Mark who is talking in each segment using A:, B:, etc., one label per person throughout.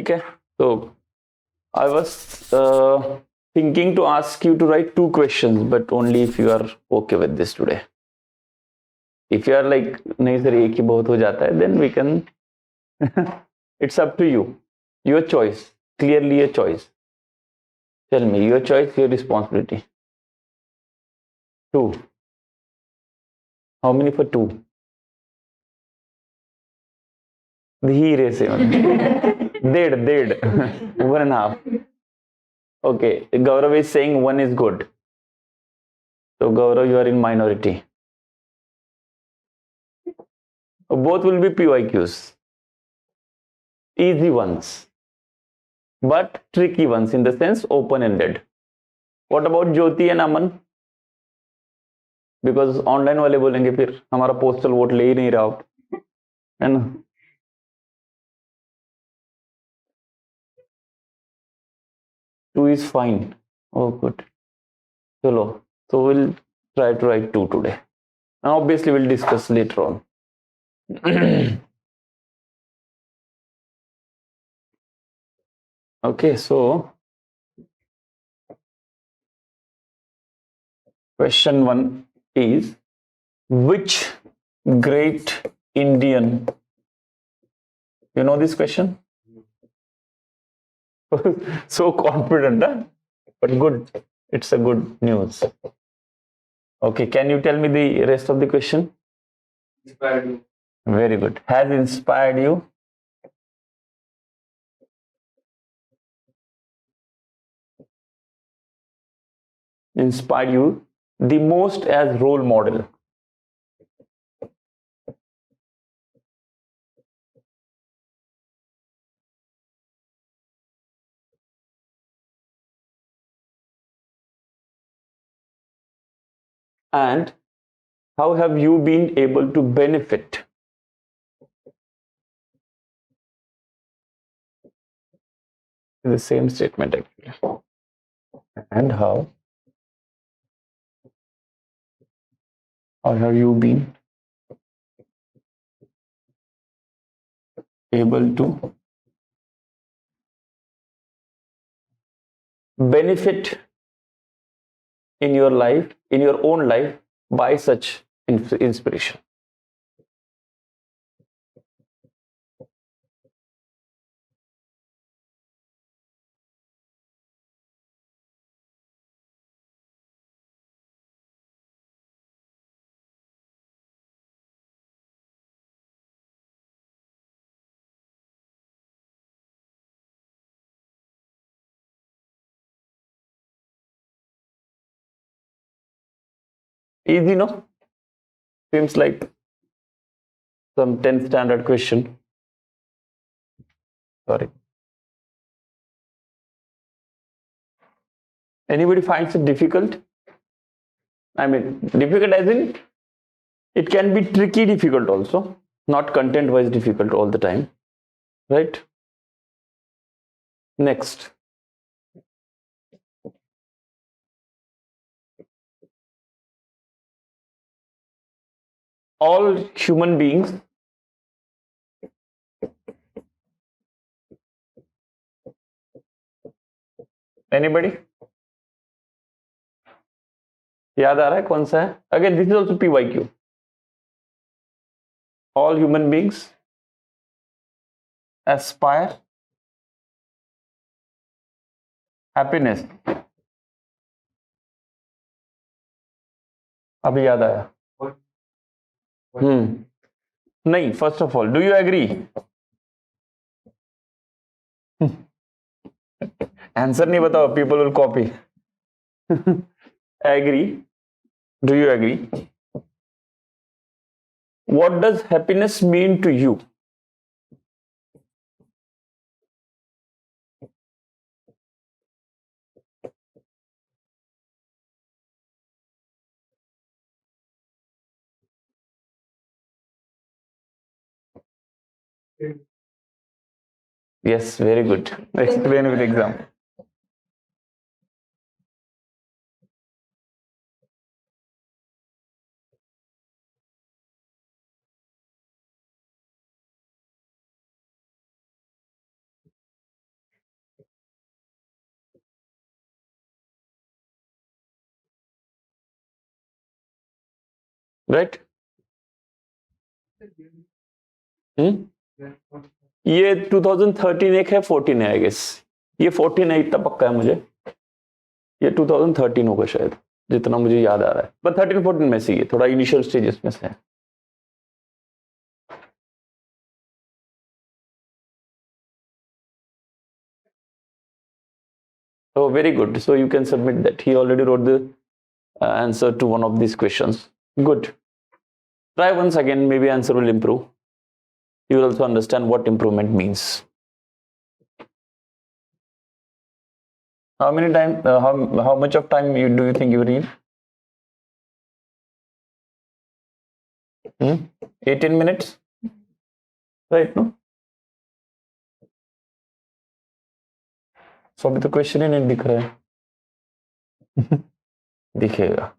A: ठीक है, तो I was thinking to ask you to write 2 questions, but only if you are okay with this today. If you are like नहीं sir एक ही बहुत हो जाता है, then we can it's up to you, your choice, clearly your choice. Tell me your choice, your responsibility. 2. How many for 2? धीरे से डेढ़ 1.5. Okay, Gaurav is saying 1 is good. So Gaurav, you are in minority. Both will be PYQs. Easy ones, but tricky ones in the sense open-ended. What about Jyoti and Aman? Because online वाले बोलेंगे फिर हमारा postal vote ले ही नहीं रहा आप, है ना? Two is fine. Oh, good. Chalo. So we'll try to write 2 today. Now, obviously, we'll discuss later on. Okay, so question 1 is, which great Indian, you know this question? So confident, huh? But good, it's a good news. Okay, can you tell me the rest of the question? Inspired you. Very good. Has inspired you? Inspired you the most as role model? And how have you been able to benefit? The same statement actually. And how have you been able to benefit in your life, in your own life, by such inspiration? Easy, no? Seems like some 10th standard question. Sorry. Anybody finds it difficult? I mean, difficult as in, it can be tricky difficult also, not content-wise difficult all the time, right? Next. All human beings anybody याद आ रहा है कौन सा है? Again, this is also PYQ. All human beings aspire happiness. अभी याद आया. नहीं, first of all, do you agree? Answer नहीं बताओ, people will copy. Agree? Do you agree? What does happiness mean to you? Yes, very good. Explain with example. Right. ये 2013 एक है, 14 है आई गेस। ये 14 है, इतना पक्का है मुझे। ये 2013 होगा शायद, जितना मुझे याद आ रहा है, पर 13-14 में से, ये थोड़ा इनिशियल स्टेजेस में से है। Oh, very good. So you can submit that. He already wrote the answer to one of these questions. Good. Try once again. Maybe answer will improve. You will also understand what improvement means. How many time? How much of time do you think you need? 18 minutes. Right? No. So अभी तो question ही नहीं दिख रहा है। दिखेगा।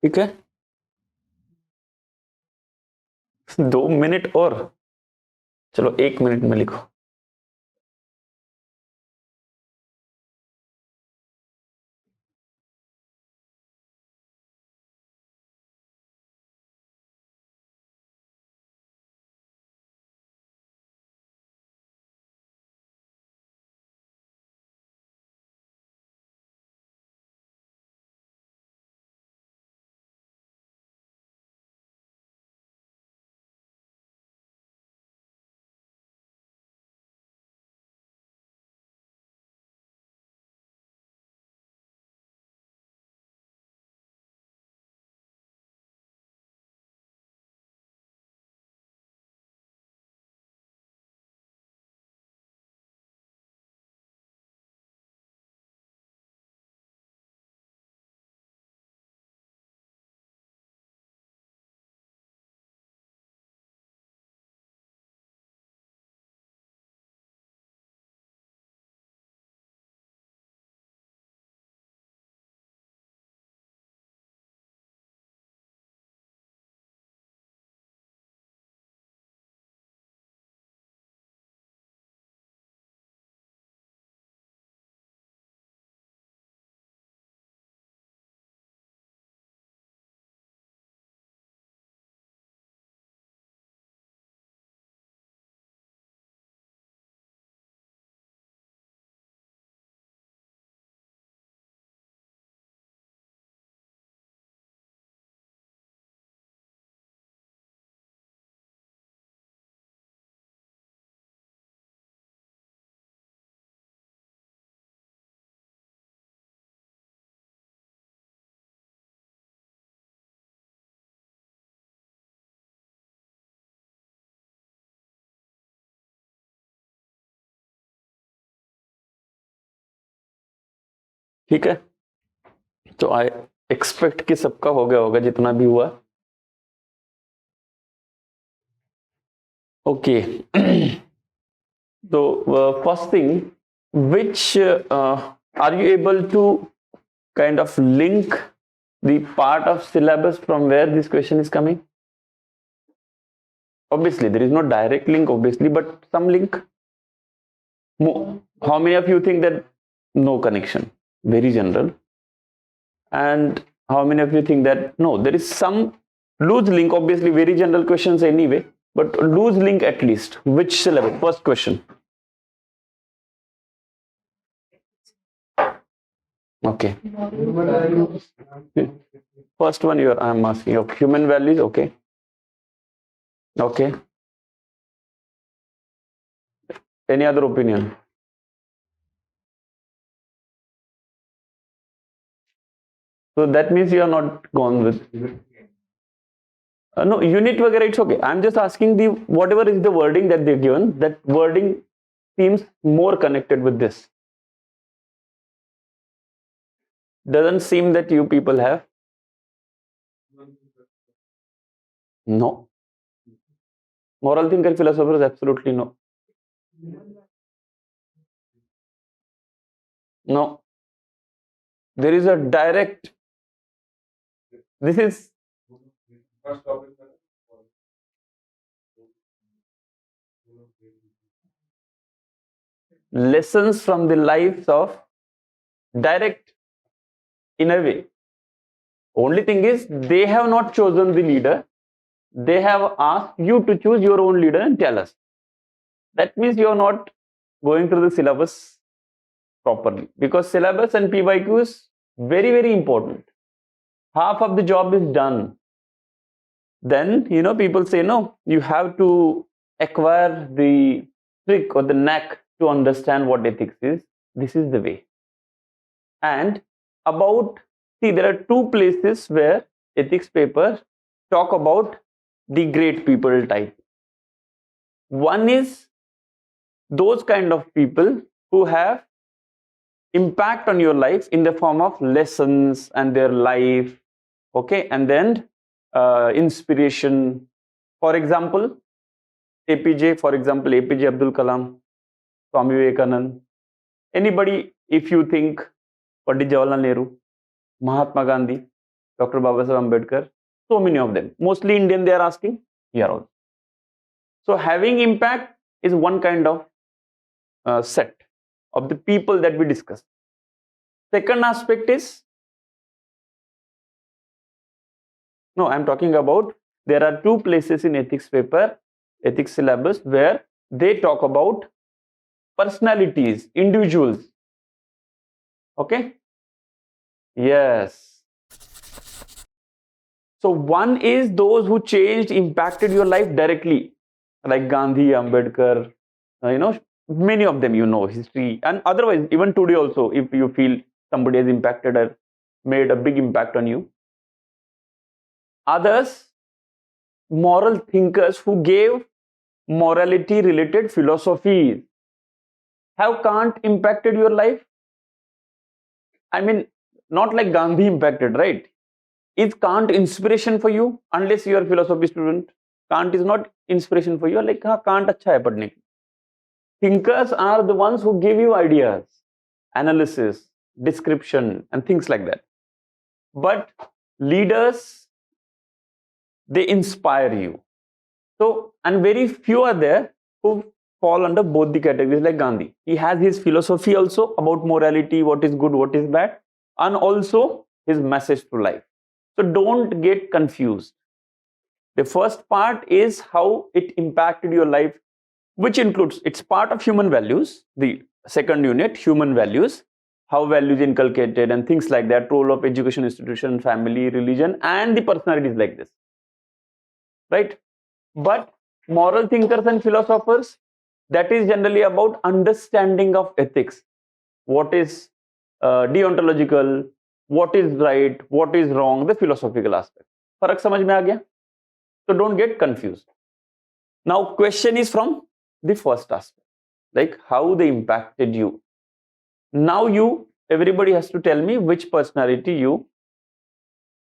A: ठीक है, 2 minute और, चलो 1 मिनट में लिखो। ठीक है, तो आई एक्सपेक्ट कि सबका हो गया होगा जितना भी हुआ। ओके, तो first thing, which are you able to kind of link the part of syllabus from where this question is coming? Obviously there is no direct link, obviously, but some link. How many of you think that no connection? Very general. And how many of you think that no, there is some loose link? Obviously very general questions anyway, but loose link at least. Which syllabus? First question. Okay, first one I'm asking of human values. Okay, okay, any other opinion? So that means you are not gone with no unit वगैरह, it's okay. I'm just asking the whatever is the wording that they've given, that wording seems more connected with this. Doesn't seem that you people have. No. Moral thinker, philosophers, absolutely no. No. There is a direct. This is lessons from the lives of direct in a way. Only thing is they have not chosen the leader. They have asked you to choose your own leader and tell us. That means you are not going through the syllabus properly, because syllabus and PYQ is very, very important. Half of the job is done. Then, people say, no, you have to acquire the trick or the knack to understand what ethics is. This is the way. And there are two places where ethics papers talk about the great people type. One is those kind of people who have impact on your life in the form of lessons and their life, okay, and then inspiration. For example, APJ Abdul Kalam, Swami Vivekanand. Anybody, if you think Pandit Jawaharlal Nehru, Mahatma Gandhi, Dr. Babasaheb Ambedkar, so many of them. Mostly Indian they are asking, here also. So having impact is one kind of set of the people that we discuss. Second aspect is, no, I'm talking about, there are two places in ethics paper, ethics syllabus, where they talk about personalities, individuals. Okay? Yes. So one is those who changed, impacted your life directly, like Gandhi, Ambedkar, many of them, history, and otherwise, even today also, if you feel somebody has impacted or made a big impact on you. Others, moral thinkers who gave morality related philosophies. Have Kant impacted your life? I mean, not like Gandhi impacted, right? Is Kant inspiration for you? Unless you are a philosophy student, Kant is not inspiration for you. Like, Kant acha hai padne. Thinkers are the ones who give you ideas, analysis, description, and things like that. But leaders, they inspire you. So, and very few are there who fall under both the categories, like Gandhi. He has his philosophy also about morality, what is good, what is bad, and also his message to life. So don't get confused. The first part is how it impacted your life, which includes, it's part of human values. The second unit, human values, how values inculcated and things like that, role of education institution, family, religion, and the personalities like this, right? But moral thinkers and philosophers, that is generally about understanding of ethics. What is deontological, what is right, what is wrong, the philosophical aspect. फर्क समझ में आ गया? So don't get confused. Now question is from the first aspect, like how they impacted you. Now everybody has to tell me which personality you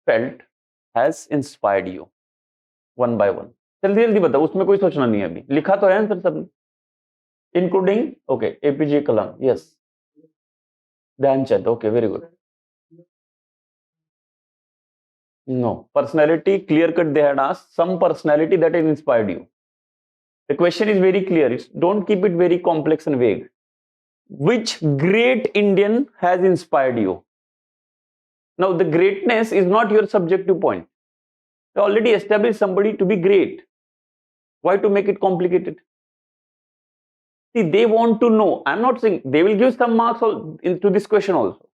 A: felt has inspired you, one by one. जल्दी जल्दी बताओ, उसमें कोई सोचना नहीं है अभी. लिखा तो है आंसर सबने, including, okay, APJ Kalam, yes. Dhyanchand, okay, very good. No, personality, clear cut, they had asked some personality that has inspired you. The question is very clear. Don't keep it very complex and vague. Which great Indian has inspired you? Now, the greatness is not your subjective point. You already established somebody to be great. Why to make it complicated? See, they want to know. I'm not saying they will give some marks into this question also.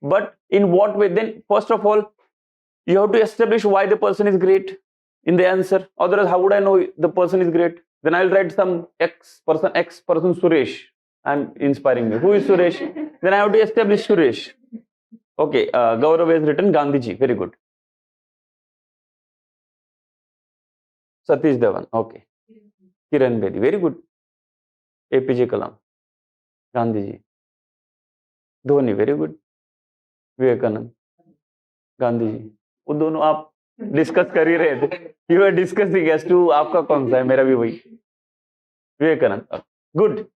A: But in what way? Then, first of all, you have to establish why the person is great in the answer. Otherwise, how would I know the person is great? Then I'll write some X person Suresh. I'm inspiring me. Who is Suresh? Then I have to establish Suresh. Okay, Gaurav has written Gandhiji. Very good. Satish Dhawan. Okay. Kiran Bedi. Very good. APJ Kalam. Gandhiji. Dhoni. Very good. Vivekanand. Gandhiji. वो दोनों आप discuss कर ही रहे थे. You were discussing as to आपका कौन सा है, मेरा भी वही. Vivekananda. Good.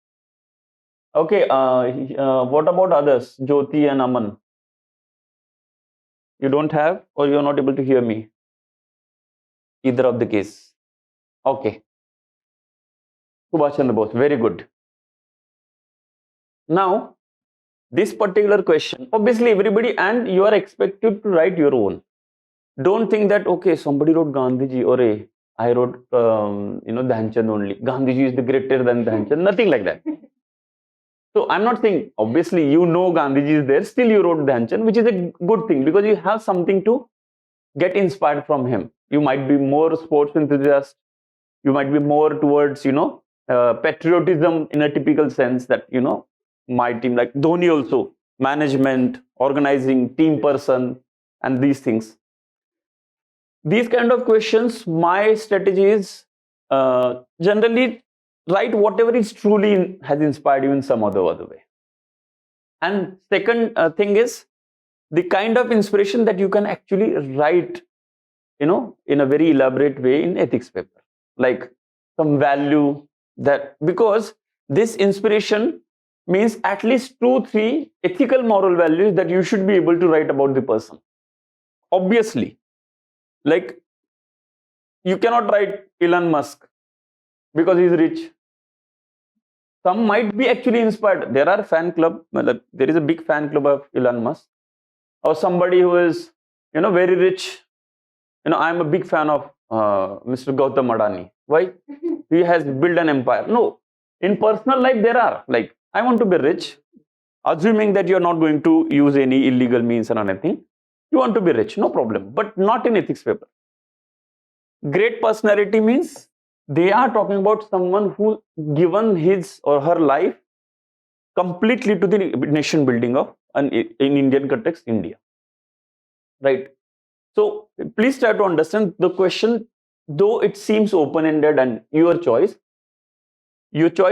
A: Okay. What about others? Jyoti and Aman. You don't have, or you are not able to hear me? Either of the case. Okay. Subhash Chandra Bose. Very good. Now, this particular question, obviously everybody, and you are expected to write your own. Don't think that, okay, somebody wrote Gandhiji, or I wrote, Dhyanchand only. Gandhiji is the greater than Dhyanchand. Nothing like that. So I'm not saying, obviously, Gandhiji is there, still you wrote Dhyanchand, which is a good thing because you have something to get inspired from him. You might be more sports enthusiast. You might be more towards, patriotism in a typical sense that, my team, like Dhoni also, management, organizing, team person, and these things. These kind of questions, my strategy is generally write whatever is truly has inspired you in some other way. And second thing is the kind of inspiration that you can actually write, in a very elaborate way in ethics paper, like some value that, because this inspiration means at least 2-3 ethical moral values that you should be able to write about the person. obviously, like you cannot write Elon Musk because he's rich. Some might be actually inspired. There are fan club. There is a big fan club of Elon Musk, or somebody who is, very rich. I'm a big fan of Mr. Gautam Adani. Why? He has built an empire. No, in personal life there are, like, I want to be rich, assuming that you're not going to use any illegal means or anything. You want to be rich, no problem, but not in ethics paper. Great personality means they are talking about someone who given his or her life completely to the nation building of in Indian context, India. Right? So please try to understand the question, though it seems open-ended and your choice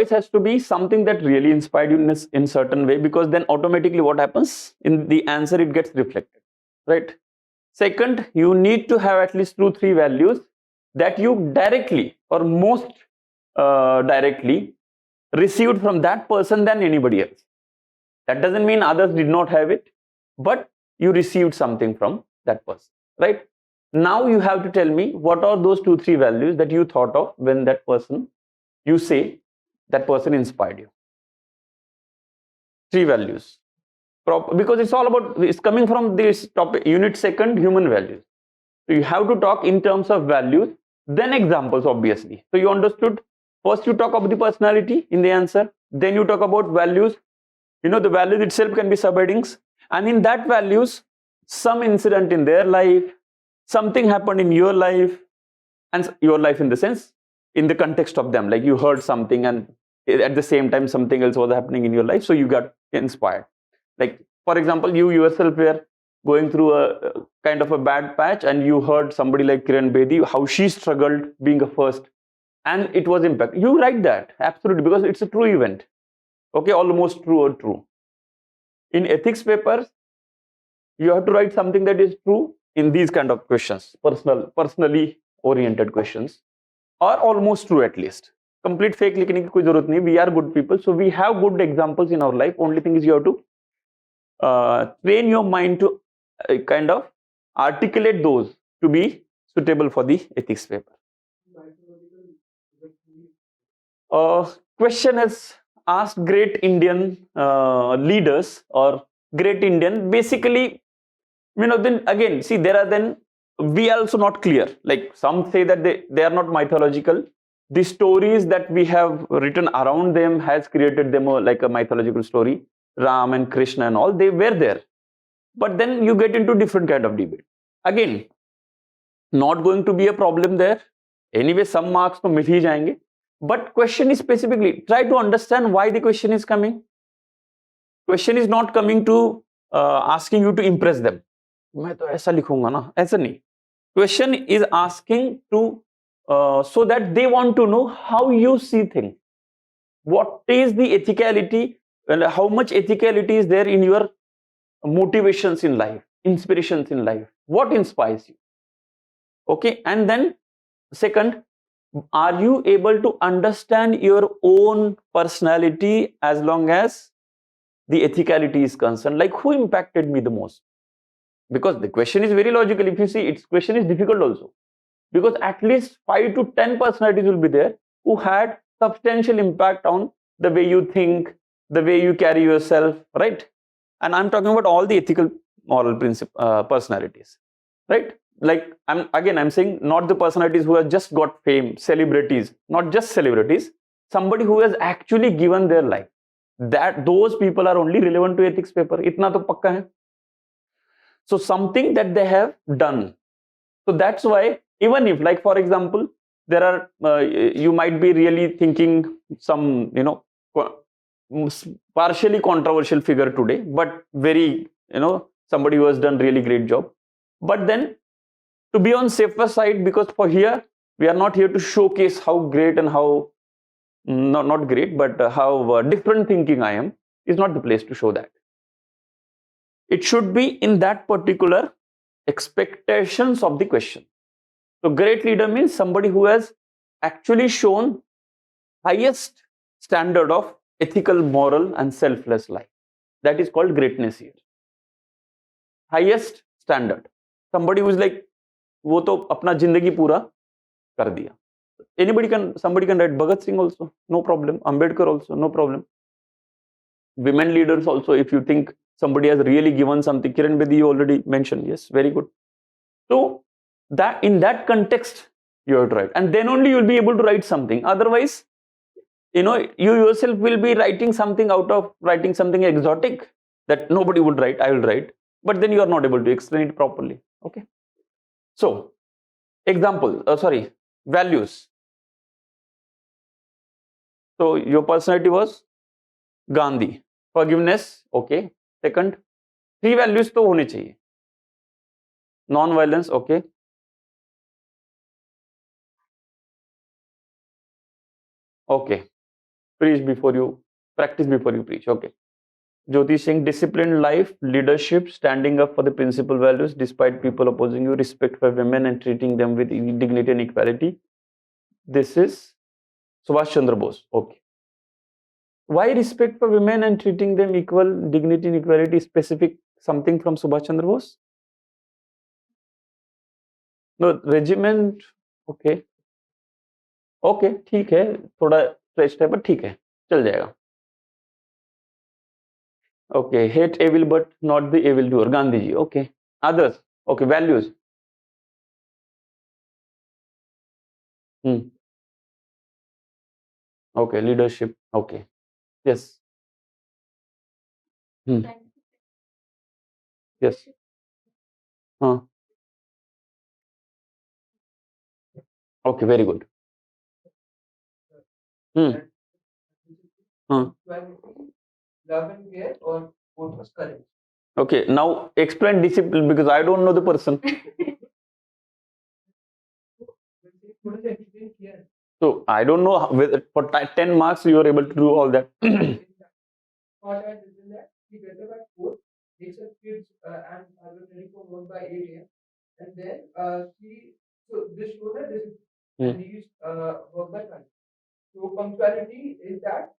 A: has to be something that really inspired you in certain way, because then automatically what happens in the answer, it gets reflected, right? Second, you need to have at least 2-3 values that you directly or most directly received from that person than anybody else. That doesn't mean others did not have it, but you received something from that person, right? Now you have to tell me what are those 2-3 values that you thought of when that person, you say that person inspired you. 3 values. Because it's all about, it's coming from this topic, unit second, human values. So you have to talk in terms of values, then examples, obviously. So you understood, first you talk about the personality in the answer, then you talk about values. The values itself can be subheadings, and in that values, some incident in their life, something happened in your life, and your life in the sense, in the context of them, like you heard something and at the same time something else was happening in your life, so you got inspired. Like, for example, you yourself were going through a kind of a bad patch and you heard somebody like Kiran Bedi, how she struggled being a first, and it was impact. You write that, absolutely, because it's a true event. Okay, almost true or true. In ethics papers, you have to write something that is true in these kind of questions, personally oriented questions, or almost true at least. Complete fake likhne ki koi zarurat nahi. We are good people, so we have good examples in our life. Only thing is you have to train your mind to kind of articulate those to be suitable for the ethics paper. Question has asked great Indian leaders or great Indian, basically, then again, see, there are then, we are also not clear. Like some say that they are not mythological. The stories that we have written around them has created them like a mythological story. Ram and Krishna and all, they were there. But then you get into different kind of debate. Again, not going to be a problem there. Anyway, some marks to mil hi jayenge. But question is specifically, try to understand why the question is coming. Question is not coming to asking you to impress them. मैं तो ऐसा लिखूंगा ना, ऐसा नहीं. Question is asking to so that they want to know how you see things. What is the ethicality and how much ethicality is there in your motivations in life, inspirations in life? What inspires you? Okay, and then second, are you able to understand your own personality as long as the ethicality is concerned? Like, who impacted me the most? Because the question is very logical. If you see, its question is difficult also, because at least 5 to 10 personalities will be there who had substantial impact on the way you think, the way you carry yourself, right? And I'm talking about all the ethical, moral personalities, right? Like, I'm saying not the personalities who have just got fame, celebrities, not just celebrities, somebody who has actually given their life. That those people are only relevant to ethics paper. Itna to pakka hai. So something that they have done. So that's why, even if, like, for example, there are, you might be really thinking some, partially controversial figure today, but very, somebody who has done really great job. But then, to be on safer side, because for here, we are not here to showcase how great and how, not great, but how different thinking I am, is not the place to show that. It should be in that particular expectations of the question. So great leader means somebody who has actually shown highest standard of ethical, moral and selfless life. That is called greatness here. Highest standard. somebody who is like वो तो अपना जिंदगी पूरा कर दिया. Somebody can write Bhagat Singh also, no problem. Ambedkar also, no problem. Women leaders also, if you think somebody has really given something. Kiran Bedi you already mentioned, yes, very good. So that in that context you have to write, and then only you will be able to write something. Otherwise, you yourself will be writing something out of writing something exotic that nobody would write. I will write, but then you are not able to explain it properly. Okay. So example, values. So your personality was Gandhi. Forgiveness, okay. Second, 3 values तो होने चाहिए. Non-violence, okay. Okay. Practice before you preach, okay. Jyoti Singh, disciplined life, leadership, standing up for the principal values despite people opposing you, respect for women and treating them with dignity and equality. This is Subhash Chandra Bose, okay. Why respect for women and treating them equal, dignity and equality, specific something from Subhash Chandra Bose? No, regiment, okay. Okay, ठीक है, थोड़ा stretched है, but ठीक है, चल जाएगा. Okay, hate evil but not the evildoer, Gandhiji, okay. Others, okay, values. Okay, leadership, okay. Yes. Yes. Okay, very good. Love and care or both courage. Okay, now explain discipline because I don't know the person. So I don't know for 10 marks you are able to do all that. Takes her kids and are ready for work by 8 a.m. And then this shows her this and leaves work by 5. So punctuality is that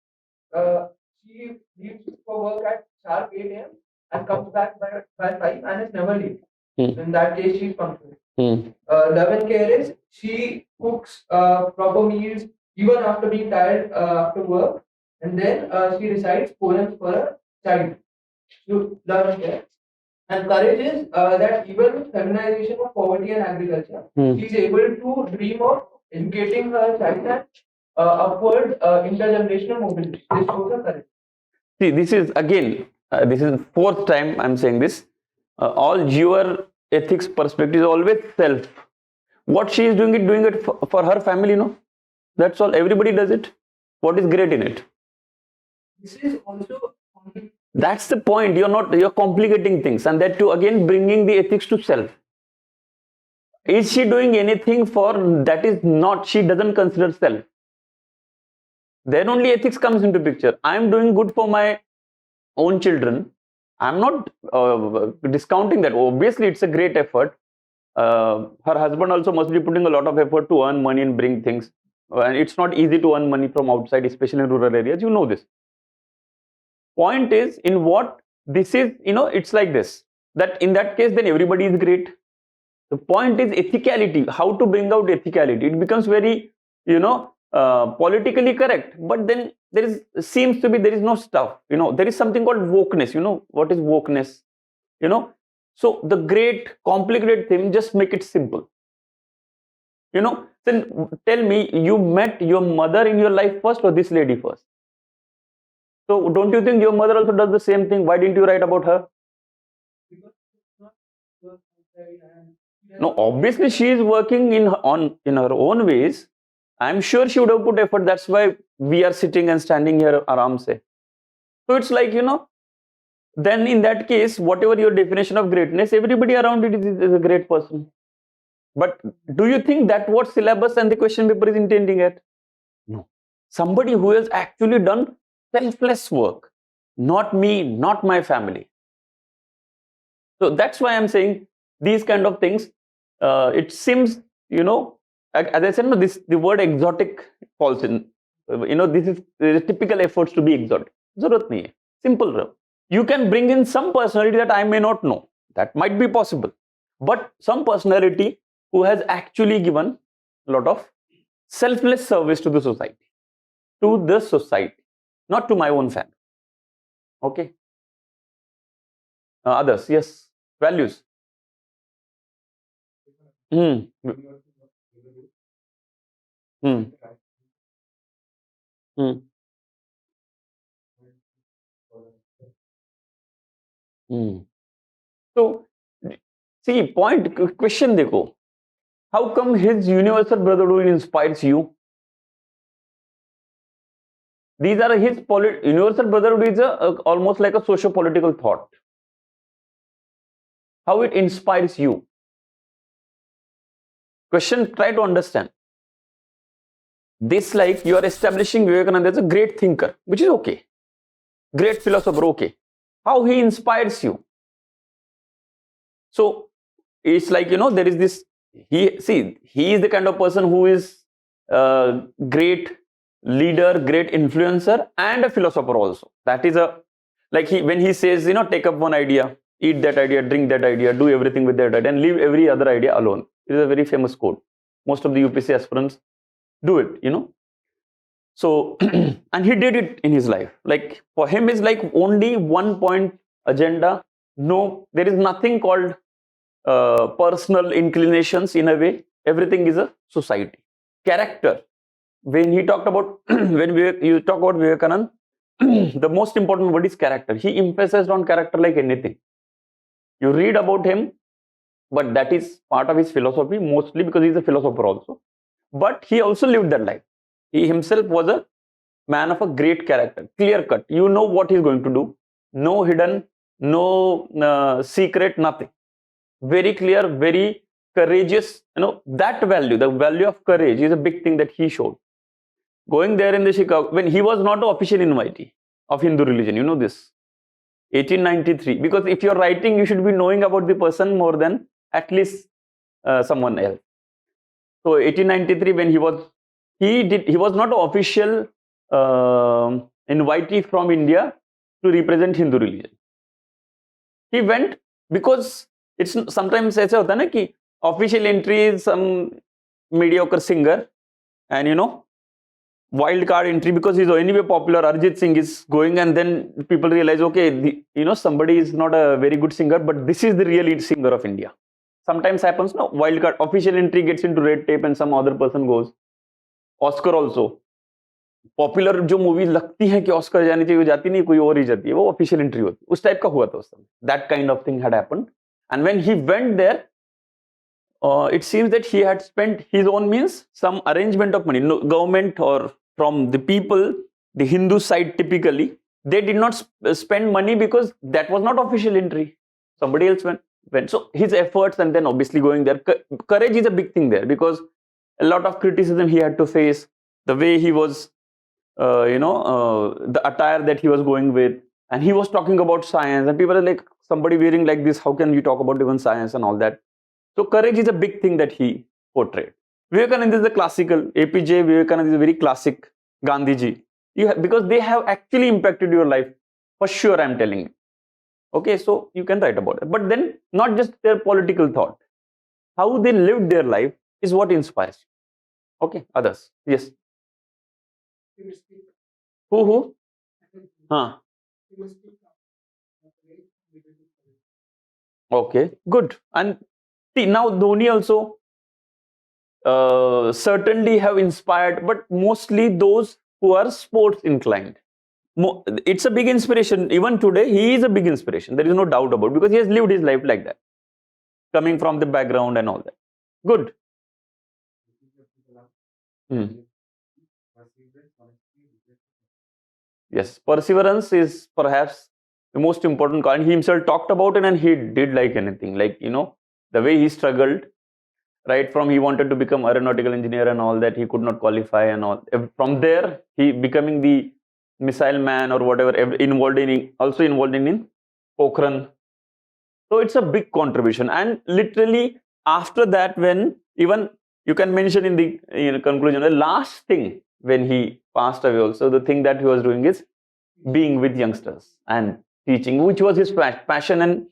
A: she leaves for work at sharp 8 a.m. and comes back by 5 and is never late. In that case, she's punctual. Love and care is she cooks proper meals even after being tired after work, and then she recites poems for a child. So love and care. And courage is that even with feminization of poverty and agriculture, she is able to dream of educating her child and upward intergenerational mobility. This shows her courage. See, this is again, this is 4th time I'm saying this. All your ethics perspective is always self. What she is doing it for her family, no? That's all. Everybody does it. What is great in it? This is also. That's the point. You're complicating things, and that too again bringing the ethics to self. Is she doing anything for that is not, she doesn't consider self? Then only ethics comes into picture. I'm doing good for my own children. I'm not discounting that. Obviously, it's a great effort. Her husband also must be putting a lot of effort to earn money and bring things. And it's not easy to earn money from outside, especially in rural areas. You know this. Point is, in what this is, it's like this. That in that case, then everybody is great. The point is ethicality. How to bring out ethicality? It becomes very, politically correct. But then there is no stuff. There is something called wokeness. What is wokeness? So the great complicated thing, just make it simple. Then tell me, you met your mother in your life first or this lady first? So don't you think your mother also does the same thing? Why didn't you write about her? No, obviously she is working in her own ways. I'm sure she would have put effort. That's why we are sitting and standing here aram se. So it's like, then in that case, whatever your definition of greatness, everybody around it is a great person. But do you think that what syllabus and the question paper is intending at? No. Somebody who has actually done selfless work. Not me, not my family. So that's why I'm saying these kind of things, it seems, as I said, no, the word exotic falls in. This is the typical efforts to be exotic. Zarurat nahi hai. Simple. You can bring in some personality that I may not know. That might be possible. but some personality who has actually given a lot of selfless service to the society, not to my own family. Okay. Others, yes, values. Hmm. Hmm. Hmm. Hmm. So, see, question देखो. How come his universal brotherhood inspires you? These are his universal brotherhood is almost like a socio-political thought. How it inspires you? Question, try to understand. This, like, you are establishing Vivekananda as a great thinker, which is okay. Great philosopher, okay. How he inspires you? So, it's like, there is this, he is the kind of person who is a great leader, great influencer, and a philosopher also. That is like when he says, take up one idea, eat that idea, drink that idea, do everything with that idea, and leave every other idea alone. It is a very famous quote. Most of the UPSC aspirants do it. So, and he did it in his life. Like for him, it's like only 1 point agenda. No, there is nothing called personal inclinations in a way. Everything is a society. Character. When he talked about, you talk about Vivekanand, the most important word is character. He emphasized on character like anything. You read about him, but that is part of his philosophy, mostly because he's a philosopher also. But he also lived that life. He himself was a man of a great character, clear cut. You know what he's going to do. No hidden, no secret, nothing. Very clear, very courageous. That value, the value of courage is a big thing that he showed. Going there in the Chicago, when he was not an official invitee of Hindu religion, you know this. 1893. Because if you're writing, you should be knowing about the person more than at least someone else. So 1893, when he was not an official invitee from India to represent Hindu religion. He went because it's sometimes ऐसे होता है ना कि official entry is some mediocre singer, and wild card entry because he's anyway popular. Arjit Singh is going, and then people realize, okay, somebody is not a very good singer, but this is the real lead singer of India. Sometimes happens, no, wild card, official entry gets into red tape and some other person goes. Oscar also. Popular जो movies लगती हैं कि Oscar जानी चाहिए वो जाती नहीं, कोई और ही जाती है, वो ऑफिशियल एंट्री होती है. उस टाइप का हुआ था उस समय. That kind of thing had happened, and when he went there, it seems that he had spent his own means, some arrangement of money, no, government or from the people, the Hindu side typically, they did not spend money because that was not official entry. Somebody else went. So his efforts, and then obviously going there, courage is a big thing there because a lot of criticism he had to face, the way he was, the attire that he was going with, and he was talking about science, and people are like, somebody wearing like this, how can you talk about even science and all that? So courage is a big thing that he portrayed. Vivekananda is the classical, APJ Vivekananda is a very classic Gandhiji, because they have actually impacted your life, for sure, I'm telling you. Okay, so you can write about it, but then not just their political thought, how they lived their life is what inspires you. Okay, others, yes. Who? Okay, good. And see, now Dhoni also certainly have inspired, but mostly those who are sports inclined. It's a big inspiration. Even today, he is a big inspiration. There is no doubt about it, because he has lived his life like that, coming from the background and all that. Good. Yes, perseverance is perhaps the most important kind. He himself talked about it, and he did like anything. Like, the way he struggled, right? From he wanted to become aeronautical engineer and all that, he could not qualify and all. From there, he becoming the missile man or whatever, also involved in Pokhran. So it's a big contribution. And literally after that, when even you can mention in the conclusion, the last thing when he passed away also, the thing that he was doing is being with youngsters and teaching, which was his passion. And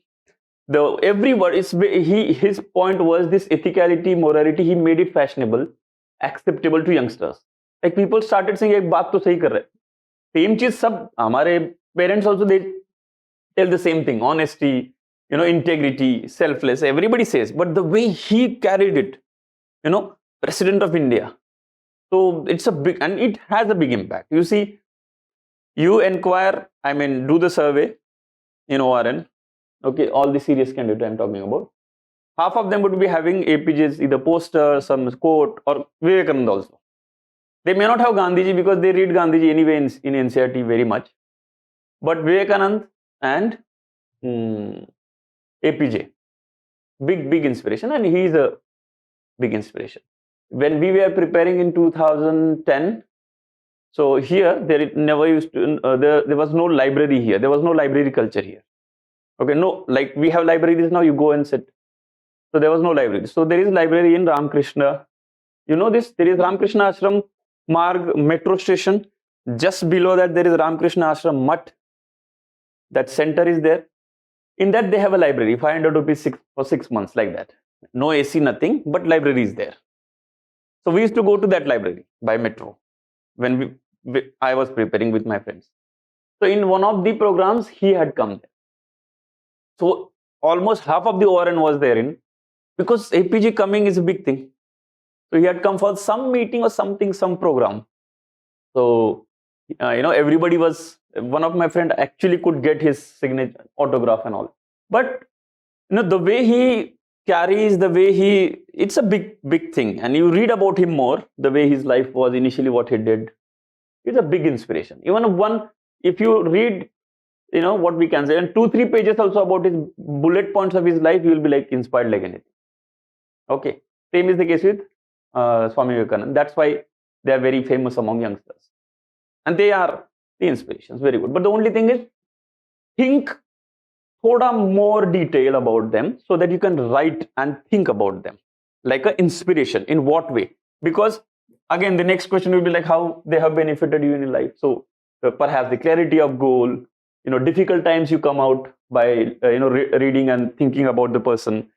A: his point was this ethicality, morality. He made it fashionable, acceptable to youngsters. Like people started saying, "एक बात तो सही कर रहे." Same चीज सब हमारे parents also they tell the same thing: honesty, integrity, selfless. Everybody says, but the way he carried it, President of India. So it's a big, and it has a big impact. You see, you inquire, do the survey in ORN. Okay, all the serious candidates I'm talking about. Half of them would be having APJ's either poster, some quote, or Vivekananda also. They may not have Gandhiji because they read Gandhiji anyway in NCERT very much. But Vivekananda and APJ, big inspiration, and he is a big inspiration. When we were preparing in 2010, so here there never used to, there was no library here. There was no library culture here. Okay, no, like we have libraries now, you go and sit. So there was no library. So there is library in Ramakrishna. You know this, there is Ramakrishna Ashram Marg metro station. Just below that there is Ramakrishna Ashram Mutt. That center is there. In that they have a library, 500 rupees for 6 months, like that. No AC, nothing, but library is there. So we used to go to that library by metro when I was preparing with my friends. So in one of the programs, he had come there. So almost half of the ORN was there in, because APG coming is a big thing. So he had come for some meeting or something, some program. So, everybody was, one of my friend actually could get his signature, autograph and all. But, the way he carries, the way it's a big thing. And you read about him more, the way his life was, initially what he did. It's a big inspiration. Even if you read, what we can say, and 2-3 pages also about his bullet points of his life, you will be like inspired like anything. Okay. Same is the case with Swami Vivekananda. That's why they are very famous among youngsters. And they are the inspirations. Very good. But the only thing is, think thoda more detail about them so that you can write and think about them like an inspiration. In what way? Because again, the next question will be like how they have benefited you in your life. So perhaps the clarity of goal, difficult times you come out by reading and thinking about the person.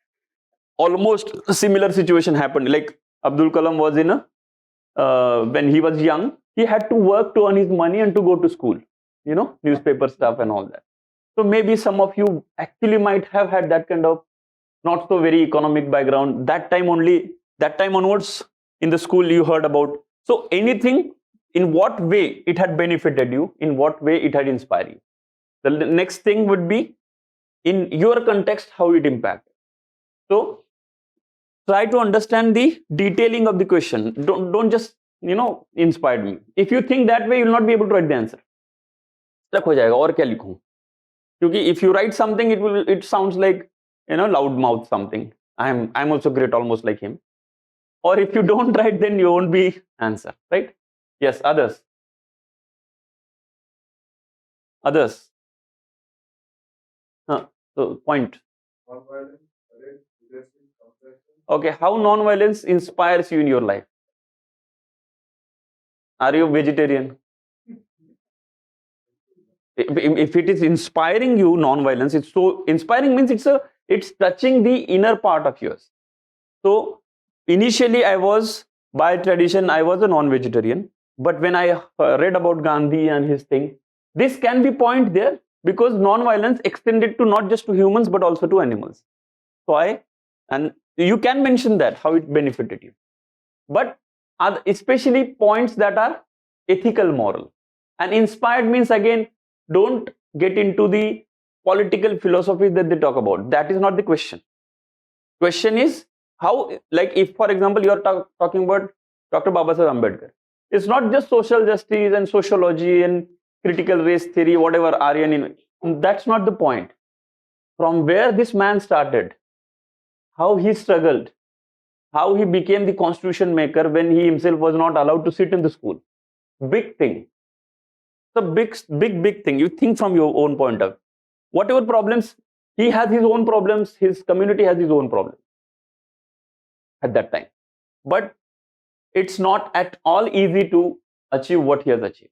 A: Almost a similar situation happened. Like Abdul Kalam was in when he was young, he had to work to earn his money and to go to school, newspaper stuff and all that. So maybe some of you actually might have had that kind of not so very economic background. That time onwards in the school you heard about. So anything, in what way it had benefited you, in what way it had inspired you. The next thing would be in your context, how it impacted. So try to understand the detailing of the question. Don't just, inspired me. If you think that way, you will not be able to write the answer. Stuck हो जाएगा, और क्या लिखूं? क्योंकि if you write something, it sounds like, loud mouth something. I'm also great, almost like him. Or if you don't write, then you won't be answer, right? Yes, others. So point. Okay, how non-violence inspires you in your life? Are you vegetarian? If it is inspiring you, non-violence, it's so inspiring means it's touching the inner part of yours. So initially by tradition, I was a non-vegetarian. But when I read about Gandhi and his thing, this can be point there because non-violence extended to not just to humans, but also to animals. So and you can mention that, how it benefited you. But especially points that are ethical, moral. And inspired means, again, don't get into the political philosophy that they talk about. That is not the question. Question is how, like if, for example, you are talking about Dr. Babasaheb Ambedkar. It's not just social justice and sociology and critical race theory, whatever Aryan. That's not the point. From where this man started, how he struggled, how he became the constitution maker when he himself was not allowed to sit in the school. Big thing. It's a big thing. You think from your own point of view. Whatever problems, he has his own problems, his community has his own problems at that time. But it's not at all easy to achieve what he has achieved.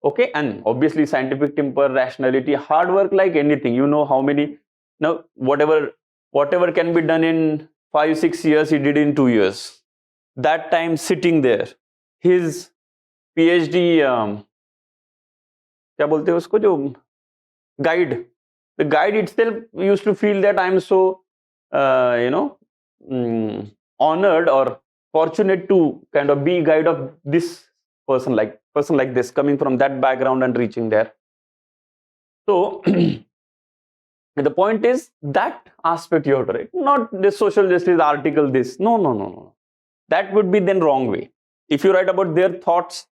A: Okay, and obviously scientific temper, rationality, hard work like anything. You know how many Now, whatever can be done in 5-6 years, he did in 2 years. That time sitting there, his PhD, क्या बोलते हैं उसको, जो guide, the guide itself used to feel that I am so honored or fortunate to kind of be guide of this person like this, coming from that background and reaching there. So the point is that aspect you have to write, not the social justice article, this. No. That would be then wrong way. If you write about their thoughts,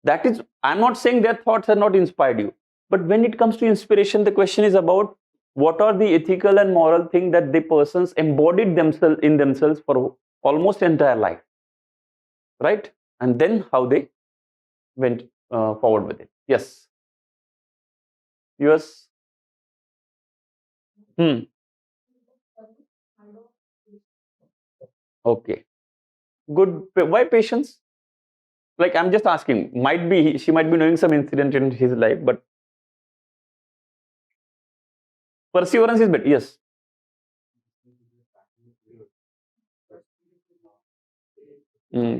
A: that is, I'm not saying their thoughts have not inspired you. But when it comes to inspiration, the question is about what are the ethical and moral things that the persons embodied themselves for almost entire life, right? And then how they went forward with it. Yes. Yes. Okay. Good. Why patience? Like, I'm just asking. She might be knowing some incident in his life, but perseverance is better. Yes.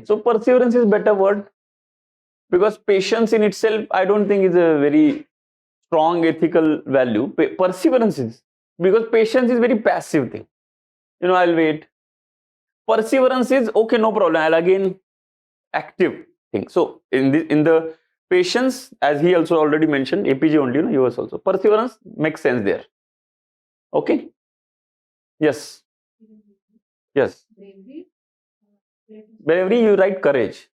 A: So perseverance is better word, because patience in itself, I don't think is a very strong ethical value. Perseverance is, because patience is very passive thing. I'll wait. Perseverance is okay, no problem. I'll again active thing. So in the patience, as he also already mentioned, APG only, yours also. Perseverance makes sense there. Okay. Yes. Yes. Bravery, you write courage.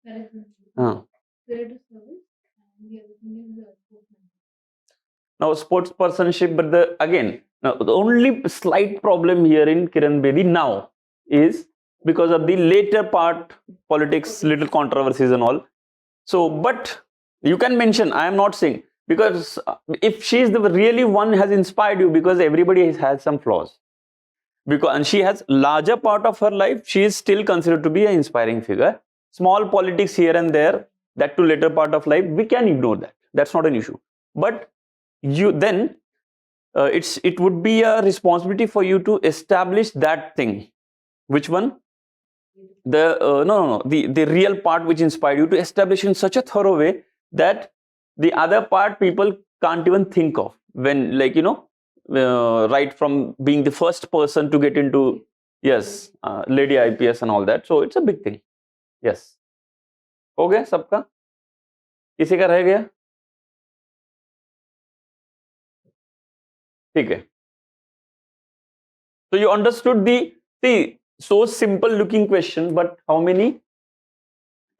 A: Now sportspersonship, but the only slight problem here in Kiran Bedi now is because of the later part, politics, little controversies and all. So, but you can mention, I am not saying, because if she is the really one has inspired you, because everybody has some flaws, and she has larger part of her life, she is still considered to be an inspiring figure. Small politics here and there, that to later part of life, we can ignore that. That's not an issue. But then it would be a responsibility for you to establish that thing. Which one? The real part which inspired you, to establish in such a thorough way that the other part people can't even think of, when, like, right from being the first person to get into, yes, lady IPS and all that. So it's a big thing. Yes. हो गया सबका? किसी का रह गया? ठीक है. So you understood so simple looking question, but how many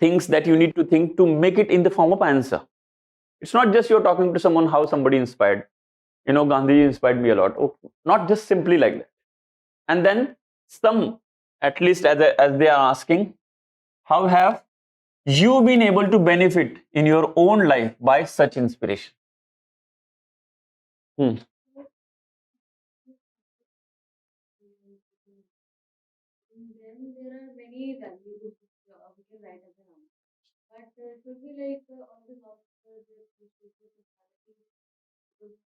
A: things that you need to think to make it in the form of answer. It's not just you're talking to someone how somebody inspired. Gandhi inspired me a lot. Not just simply like that. And then some, at least as they are asking, how have you been able to benefit in your own life by such inspiration? Then there are many values we can write as an answer. But should we like on the top because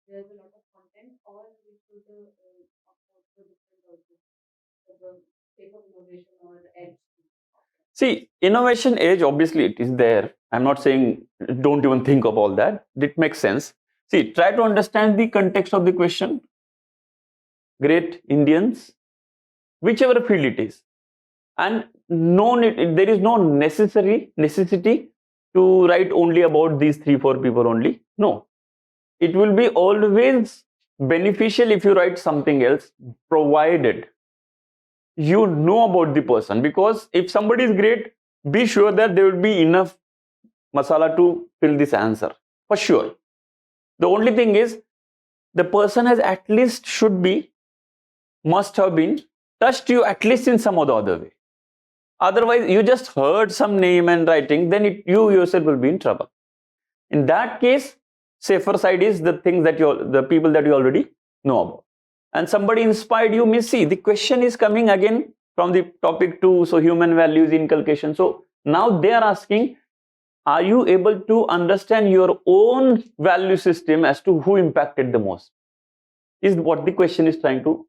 A: there's a lot of content, or we should opt out for different also for the sake of innovation or edge? See, innovation edge, obviously it is there. I'm not saying don't even think of all that. It makes sense. See, try to understand the context of the question. Great Indians, whichever field it is. And there is no necessity to write only about these 3-4 people only. No. It will be always beneficial if you write something else, provided you know about the person. Because if somebody is great, be sure that there will be enough masala to fill this answer. For sure. The only thing is, the person has at least must have been touched you at least in some or the other way. Otherwise, you just heard some name and writing, then you yourself will be in trouble. In that case, safer side is the things that the people that you already know about. And somebody inspired you, means, see, the question is coming again from the topic 2, so human values inculcation. So now they are asking, are you able to understand your own value system as to who impacted the most? is what the question is trying to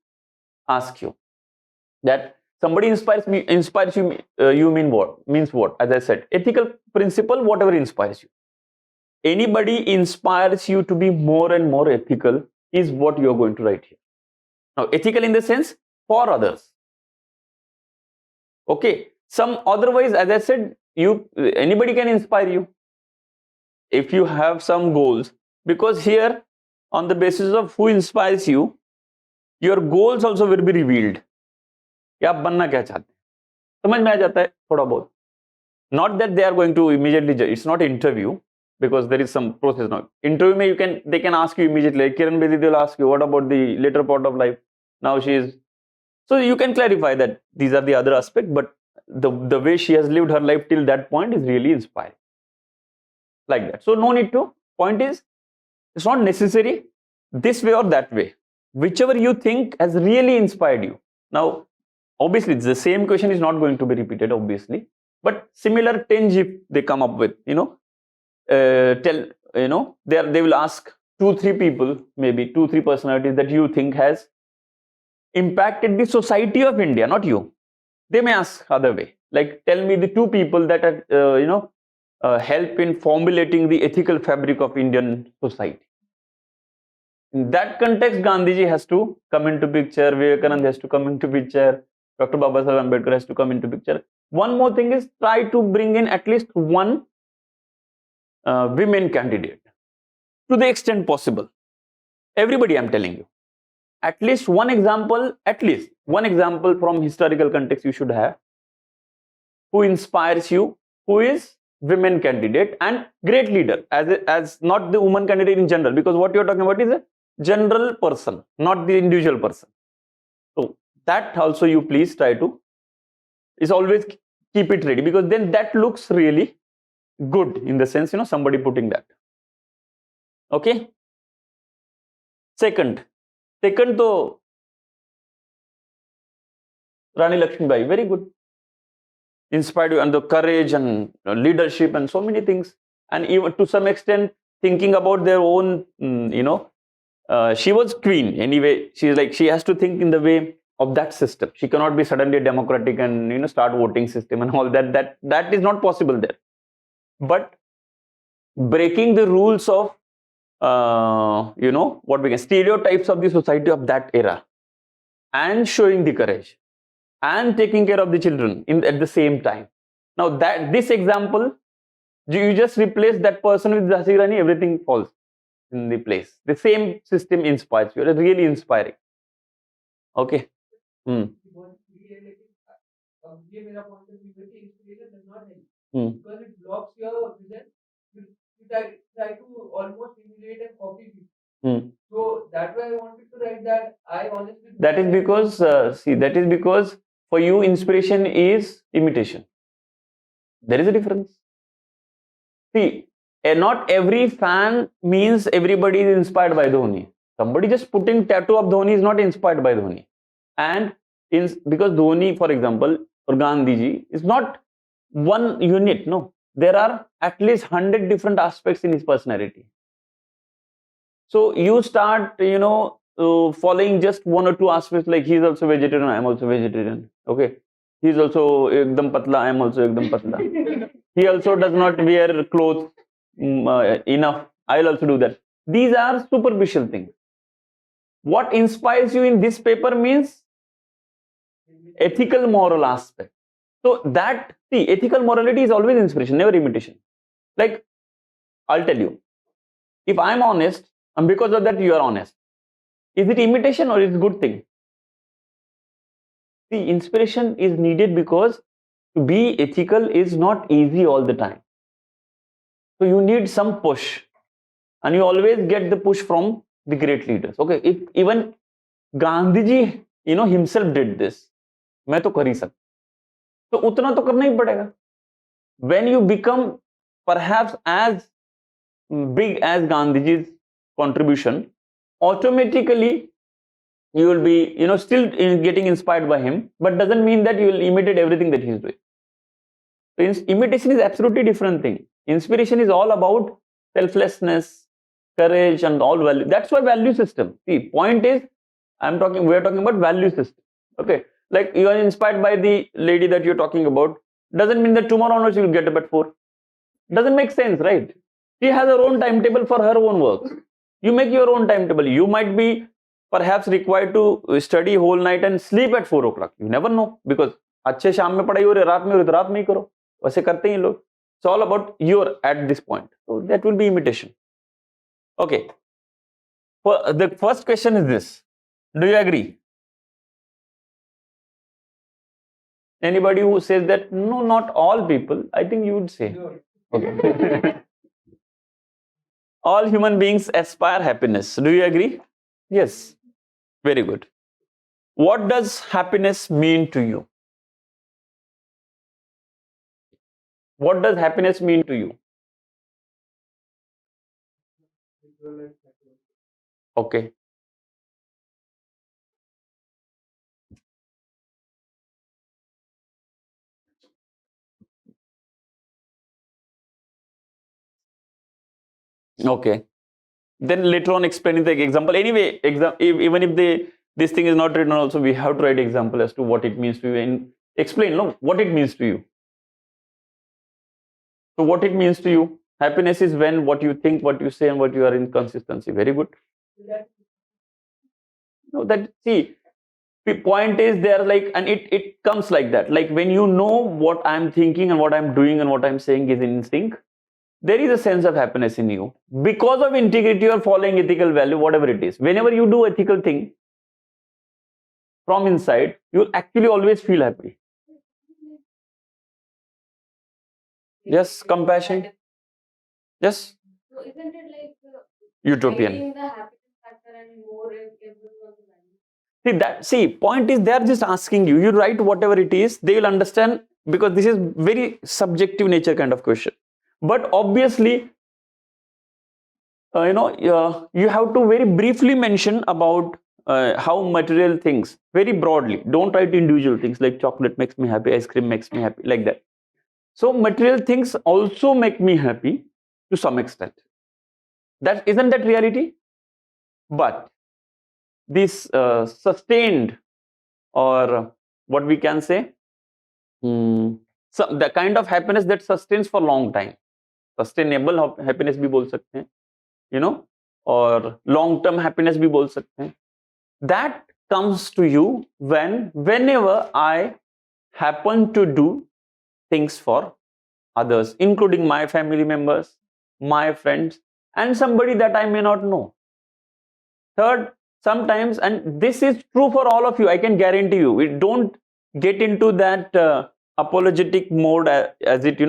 A: ask you. That somebody inspires you, you means what? As I said, ethical principle, whatever inspires you. Anybody inspires you to be more and more ethical is what you're going to write here. Now, ethical in the sense for others. Okay. Some otherwise, as I said, anybody can inspire you if you have some goals, because here on the basis of who inspires you, your goals also will be revealed. कि आप बनना क्या चाहते हैं, समझ में आ जाता है थोड़ा बहुत. Not that they are going to immediately judge. It's not interview, because there is some process now. Interview mein they can ask you immediately. Like Kiran Bedi, they'll ask you, what about the later part of life? Now she is. So you can clarify that these are the other aspects, but the way she has lived her life till that point is really inspiring. Like that. So no need to. Point is, it's not necessary this way or that way. Whichever you think has really inspired you. Now, obviously, the same question is not going to be repeated, obviously, but similar tinge if they come up with, they will ask 2-3 people, maybe 2-3 personalities that you think has impacted the society of India, not you. They may ask other way, like tell me the 2 people that are help in formulating the ethical fabric of Indian society. In that context, Gandhiji has to come into picture, Vivekananda has to come into picture, Dr. Babasaheb Ambedkar has to come into picture. One more thing is, try to bring in at least one women candidate to the extent possible. Everybody, I'm telling you. At least one example from historical context you should have, who inspires you, who is women candidate and great leader, as not the woman candidate in general, because what you're talking about is a general person, not the individual person. So that also you please try to, is always keep it ready, because then that looks really good in the sense, somebody putting that. Okay. Second to Rani Lakshmibai, very good. Inspired you, and the courage and leadership and so many things, and even to some extent thinking about their own, she was queen anyway. She has to think in the way of that system. She cannot be suddenly democratic and start voting system and all that. That is not possible there. But breaking the rules of what we can stereotypes of the society of that era, and showing the courage and taking care of the children at the same time. Now this example, you just replace that person with Jhansi Rani, everything falls in the place. The same system inspires you. It's really inspiring. Okay. Because it blocks your vision. You try to almost emulate and copy people. So that way I wanted to write that I honestly. That is because for you inspiration is imitation. There is a difference. See, not every fan means everybody is inspired by Dhoni. Somebody just putting tattoo of Dhoni is not inspired by Dhoni. And because Dhoni, for example, or Gandhiji is not one unit. No, there are at least 100 different aspects in his personality. So you start, following just 1 or 2 aspects, like he is also vegetarian, I am also vegetarian. Okay, he is also ekdam patla, I am also ekdam patla. He also does not wear clothes enough, I will also do that. These are superficial things. What inspires you in this paper means ethical moral aspect. So that, see, ethical morality is always inspiration, never imitation. Like, I'll tell you, if I'm honest, and because of that you are honest, is it imitation or is it a good thing? See, inspiration is needed because to be ethical is not easy all the time. So you need some push, and you always get the push from the great leaders. Okay, if even Gandhiji, himself did this, मैं तो कर ही सकता, तो उतना तो करना ही पड़ेगा. When you become perhaps as big as Gandhiji's contribution, automatically you will be, still getting inspired by him, but doesn't mean that you will imitate everything that he is doing. So imitation is absolutely different thing. Inspiration is all about selflessness, courage and all value. That's why value system. See, point is, we are talking about value system. Okay, like you are inspired by the lady that you're talking about, doesn't mean that tomorrow onwards you will get up at 4. Doesn't make sense, right? She has her own timetable for her own work. You make your own timetable. You might be perhaps required to study whole night and sleep at 4 o'clock. You never know, because अच्छे शाम में पढ़ाई हो रही, रात में हो रही तो रात में ही करो, वैसे करते हैं लोग. It's all about your at this point. So that will be imitation. Okay. The first question is this. Do you agree? Anybody who says that no, not all people, I think you would say. Okay. All human beings aspire happiness. Do you agree? Yes. Very good. What does happiness mean to you? What does happiness mean to you? Okay. Okay. Then later on explaining the example. Anyway, even if this thing is not written also, we have to write example as to what it means to you and explain what it means to you. So what it means to you? Happiness is when what you think, what you say, and what you are in consistency. Very good. No, that see, the point is there, like, and it comes like that. Like when you know what I'm thinking and what I'm doing and what I'm saying is in sync, there is a sense of happiness in you because of integrity or following ethical value, whatever it is. Whenever you do ethical thing from inside, you'll actually always feel happy. Yes, compassion. Yes.
B: So isn't it like
A: utopian?
B: the happiness factor and more everyone
A: See, point is they are just asking you. You write whatever it is, they will understand, because this is very subjective nature kind of question. But obviously, you have to very briefly mention about how material things, very broadly. Don't write individual things like chocolate makes me happy, ice cream makes me happy, like that. So material things also make me happy to some extent. That isn't that reality? But this sustained, or what we can say, so the kind of happiness that sustains for long time, sustainable happiness भी बोल सकते हैं, or long term happiness भी बोल सकते हैं. That comes to you whenever I happen to do things for others, including my family members, my friends, and somebody that I may not know. Third, sometimes, and this is true for all of you, I can guarantee you, we don't get into that apologetic mode as it,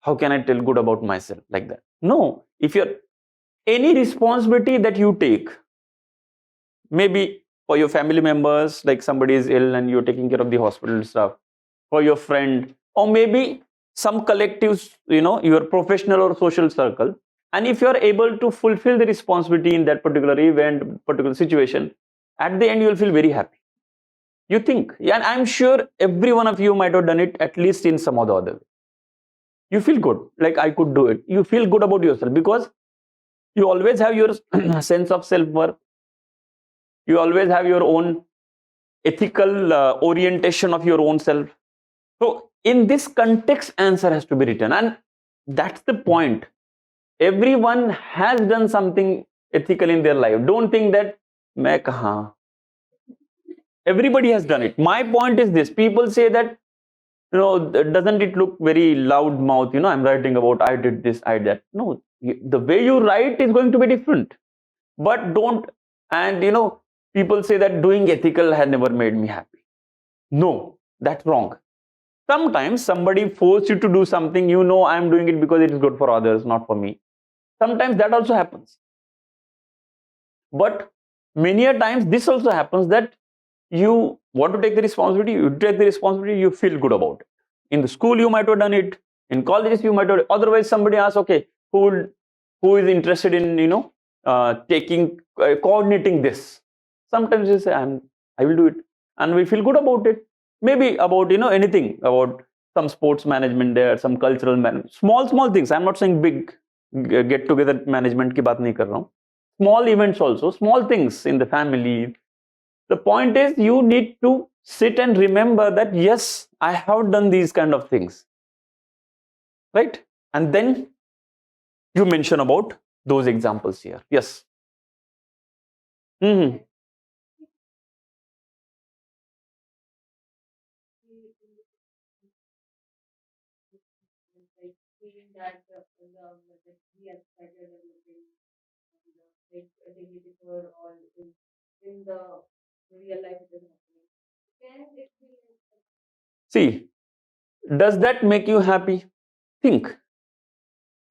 A: how can I tell good about myself, like that. No, if you're any responsibility that you take, maybe for your family members, like somebody is ill and you're taking care of the hospital stuff, for your friend, or maybe some collectives, your professional or social circle, and if you're able to fulfill the responsibility in that particular event, particular situation, at the end you'll feel very happy. You think, and I'm sure every one of you might have done it at least in some or the other way. You feel good, like I could do it. You feel good about yourself because you always have your sense of self-worth. You always have your own ethical orientation of your own self. So in this context, answer has to be written, and that's the point. Everyone has done something ethical in their life. Don't think that main kahan. Everybody has done it. My point is this: people say that, doesn't it look very loud mouth? I'm writing about I did this, I did that. No, the way you write is going to be different. But don't, and people say that doing ethical has never made me happy. No, that's wrong. Sometimes somebody forces you to do something, I'm doing it because it is good for others, not for me. Sometimes that also happens. But many a times this also happens that you want to take the responsibility, you take the responsibility, you feel good about it. In the school you might have done it, in colleges you might have, otherwise somebody asks, okay, who is interested in, coordinating this? Sometimes you say, I will do it, and we feel good about it. Maybe about, anything, about some sports management there, some cultural management, small things. I'm not saying big get together management ki baat nahi kar raha hu. small events also, small things in the family. The point is you need to sit and remember that yes, I have done these kind of things, right? And then you mention about those examples here. Yes. Mm-hmm.
B: like seeing that we are better developing like daily before or in the real life it is happening. Can it be
A: See, does that make you happy? Think.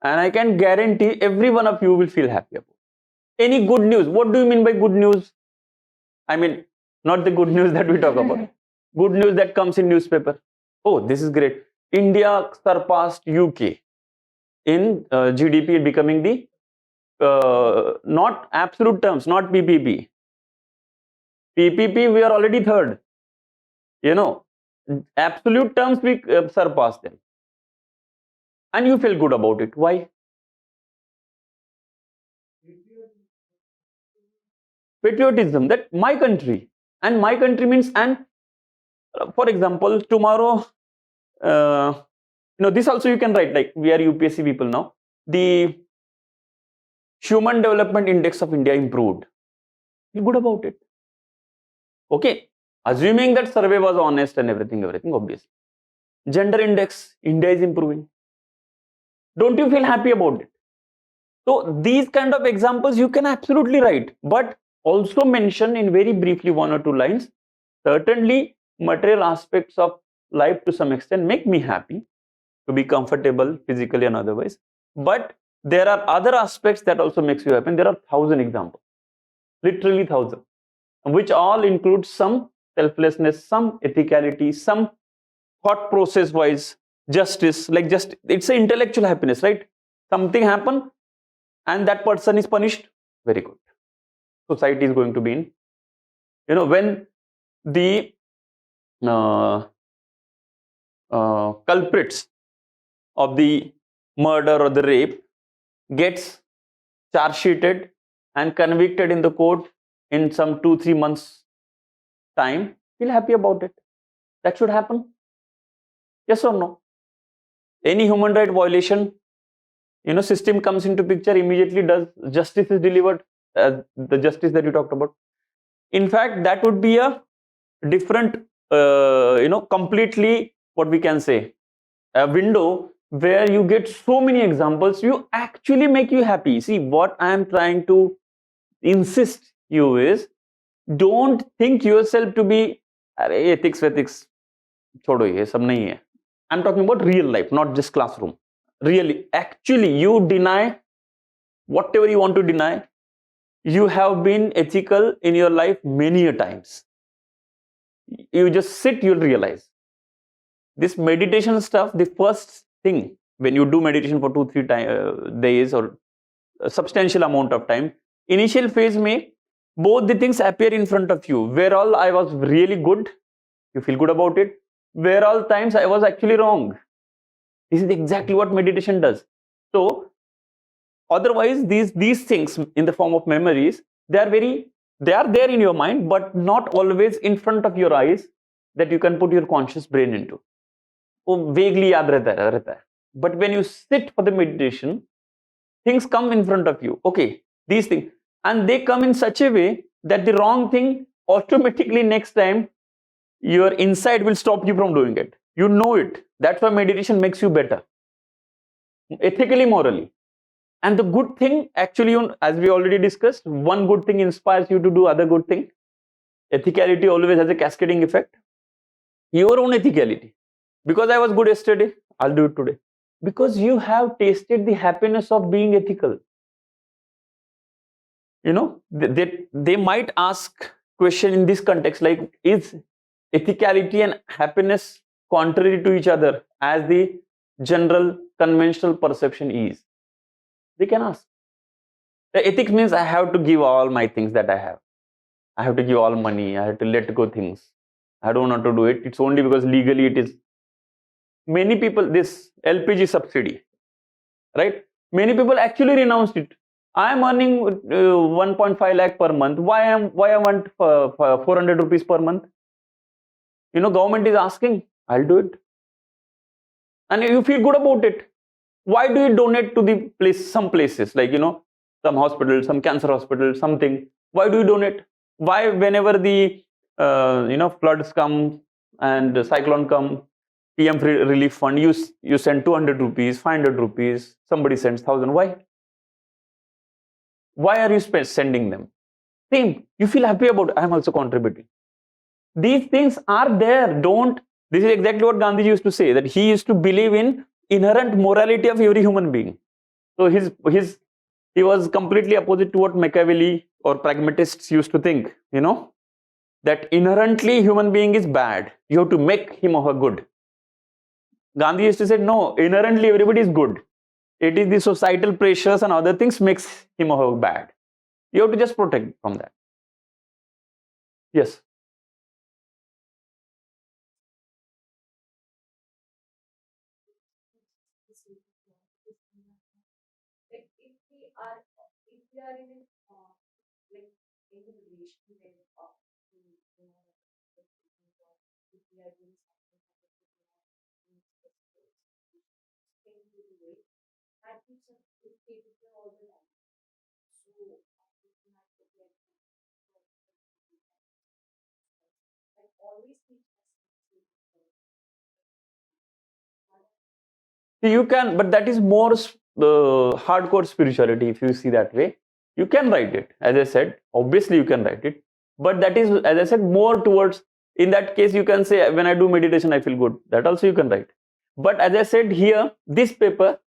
A: And I can guarantee every one of you will feel happy about any good news. What do you mean by good news? I mean, not the good news that we talk about. Good news that comes in newspaper. Oh, this is great. India surpassed UK in GDP, becoming the not absolute terms, not PPP. PPP, we are already third. You know, absolute terms, we surpassed them. And you feel good about it. Why? Patriotism, that my country. And my country means, and for example, tomorrow, this also you can write, like we are UPSC people now. The Human Development Index of India improved. Feel good about it. Okay. Assuming that survey was honest and everything, obviously. Gender index, India is improving. Don't you feel happy about it? So these kind of examples you can absolutely write, but also mention in very briefly 1 or 2 lines. Certainly, material aspects of life to some extent make me happy to be comfortable physically and otherwise. But there are other aspects that also makes you happy. And there are 1,000 examples, literally 1,000, which all include some selflessness, some ethicality, some thought process wise justice, like just it's an intellectual happiness, right? Something happened and that person is punished, very good. Society is going to be in, when the culprits of the murder or the rape gets charge sheeted and convicted in the court in some 2-3 months time, feel happy about it. That should happen. Yes or no? Any human right violation, system comes into picture, immediately does justice is delivered, the justice that you talked about. In fact, that would be a different, completely, what we can say, a window where you get so many examples, you actually make you happy. See, what I am trying to insist you is, don't think yourself to be ethics, छोड़ो ये सब नहीं है. I'm talking about real life, not just classroom. Really, actually, you deny whatever you want to deny. You have been ethical in your life many a times. You just sit, you'll realize. This meditation stuff, the first thing, when you do meditation for 2-3 days or a substantial amount of time, initial phase may, both the things appear in front of you. Where all I was really good, you feel good about it. Where all times I was actually wrong. This is exactly what meditation does. So, otherwise, these things in the form of memories, they are there in your mind, but not always in front of your eyes that you can put your conscious brain into. वो vaguely याद रहता है. But when you sit for the meditation, things come in front of you. Okay, these things, and they come in such a way that the wrong thing automatically next time your inside will stop you from doing it. You know it. That's why meditation makes you better, ethically, morally. And the good thing, actually, as we already discussed, one good thing inspires you to do other good thing. Ethicality always has a cascading effect. Your own ethicality. Because I was good yesterday, I'll do it today. Because you have tasted the happiness of being ethical. They might ask question in this context, like, is ethicality and happiness contrary to each other as the general conventional perception is? They can ask. The ethics means I have to give all my things that I have. I have to give all money. I have to let go things. I don't want to do it. It's only because legally it is. Many people, this LPG subsidy, right? Many people actually renounced it. I am earning 1.5 lakh per month. Why I want 400 rupees per month? Government is asking, I'll do it. And you feel good about it. Why do you donate to the some places like, some hospital, some cancer hospital, something? Why do you donate? Why whenever the, floods come and the cyclone come, PM relief fund, you send 200 rupees, 500 rupees, somebody sends 1,000. Why are you sending them? Same, you feel happy about, I am also contributing. These things are there. This is exactly what Gandhi used to say, that he used to believe in inherent morality of every human being. So he was completely opposite to what Machiavelli or pragmatists used to think, that inherently human being is bad. You have to make him or her good. Gandhi used to say, no, inherently everybody is good. It is the societal pressures and other things makes him or her bad. You have to just protect from that. Yes.
B: Like if we are in a like in a relation where if we are doing something thing to do it, that keeps us capable all the time. So I think we have to get like always keeps us
A: You can, but that is more hardcore spirituality. If you see that way, you can write it. As I said, obviously you can write it, but that is, as I said, more towards. In that case, you can say, when I do meditation, I feel good. That also you can write. But as I said here, this paper,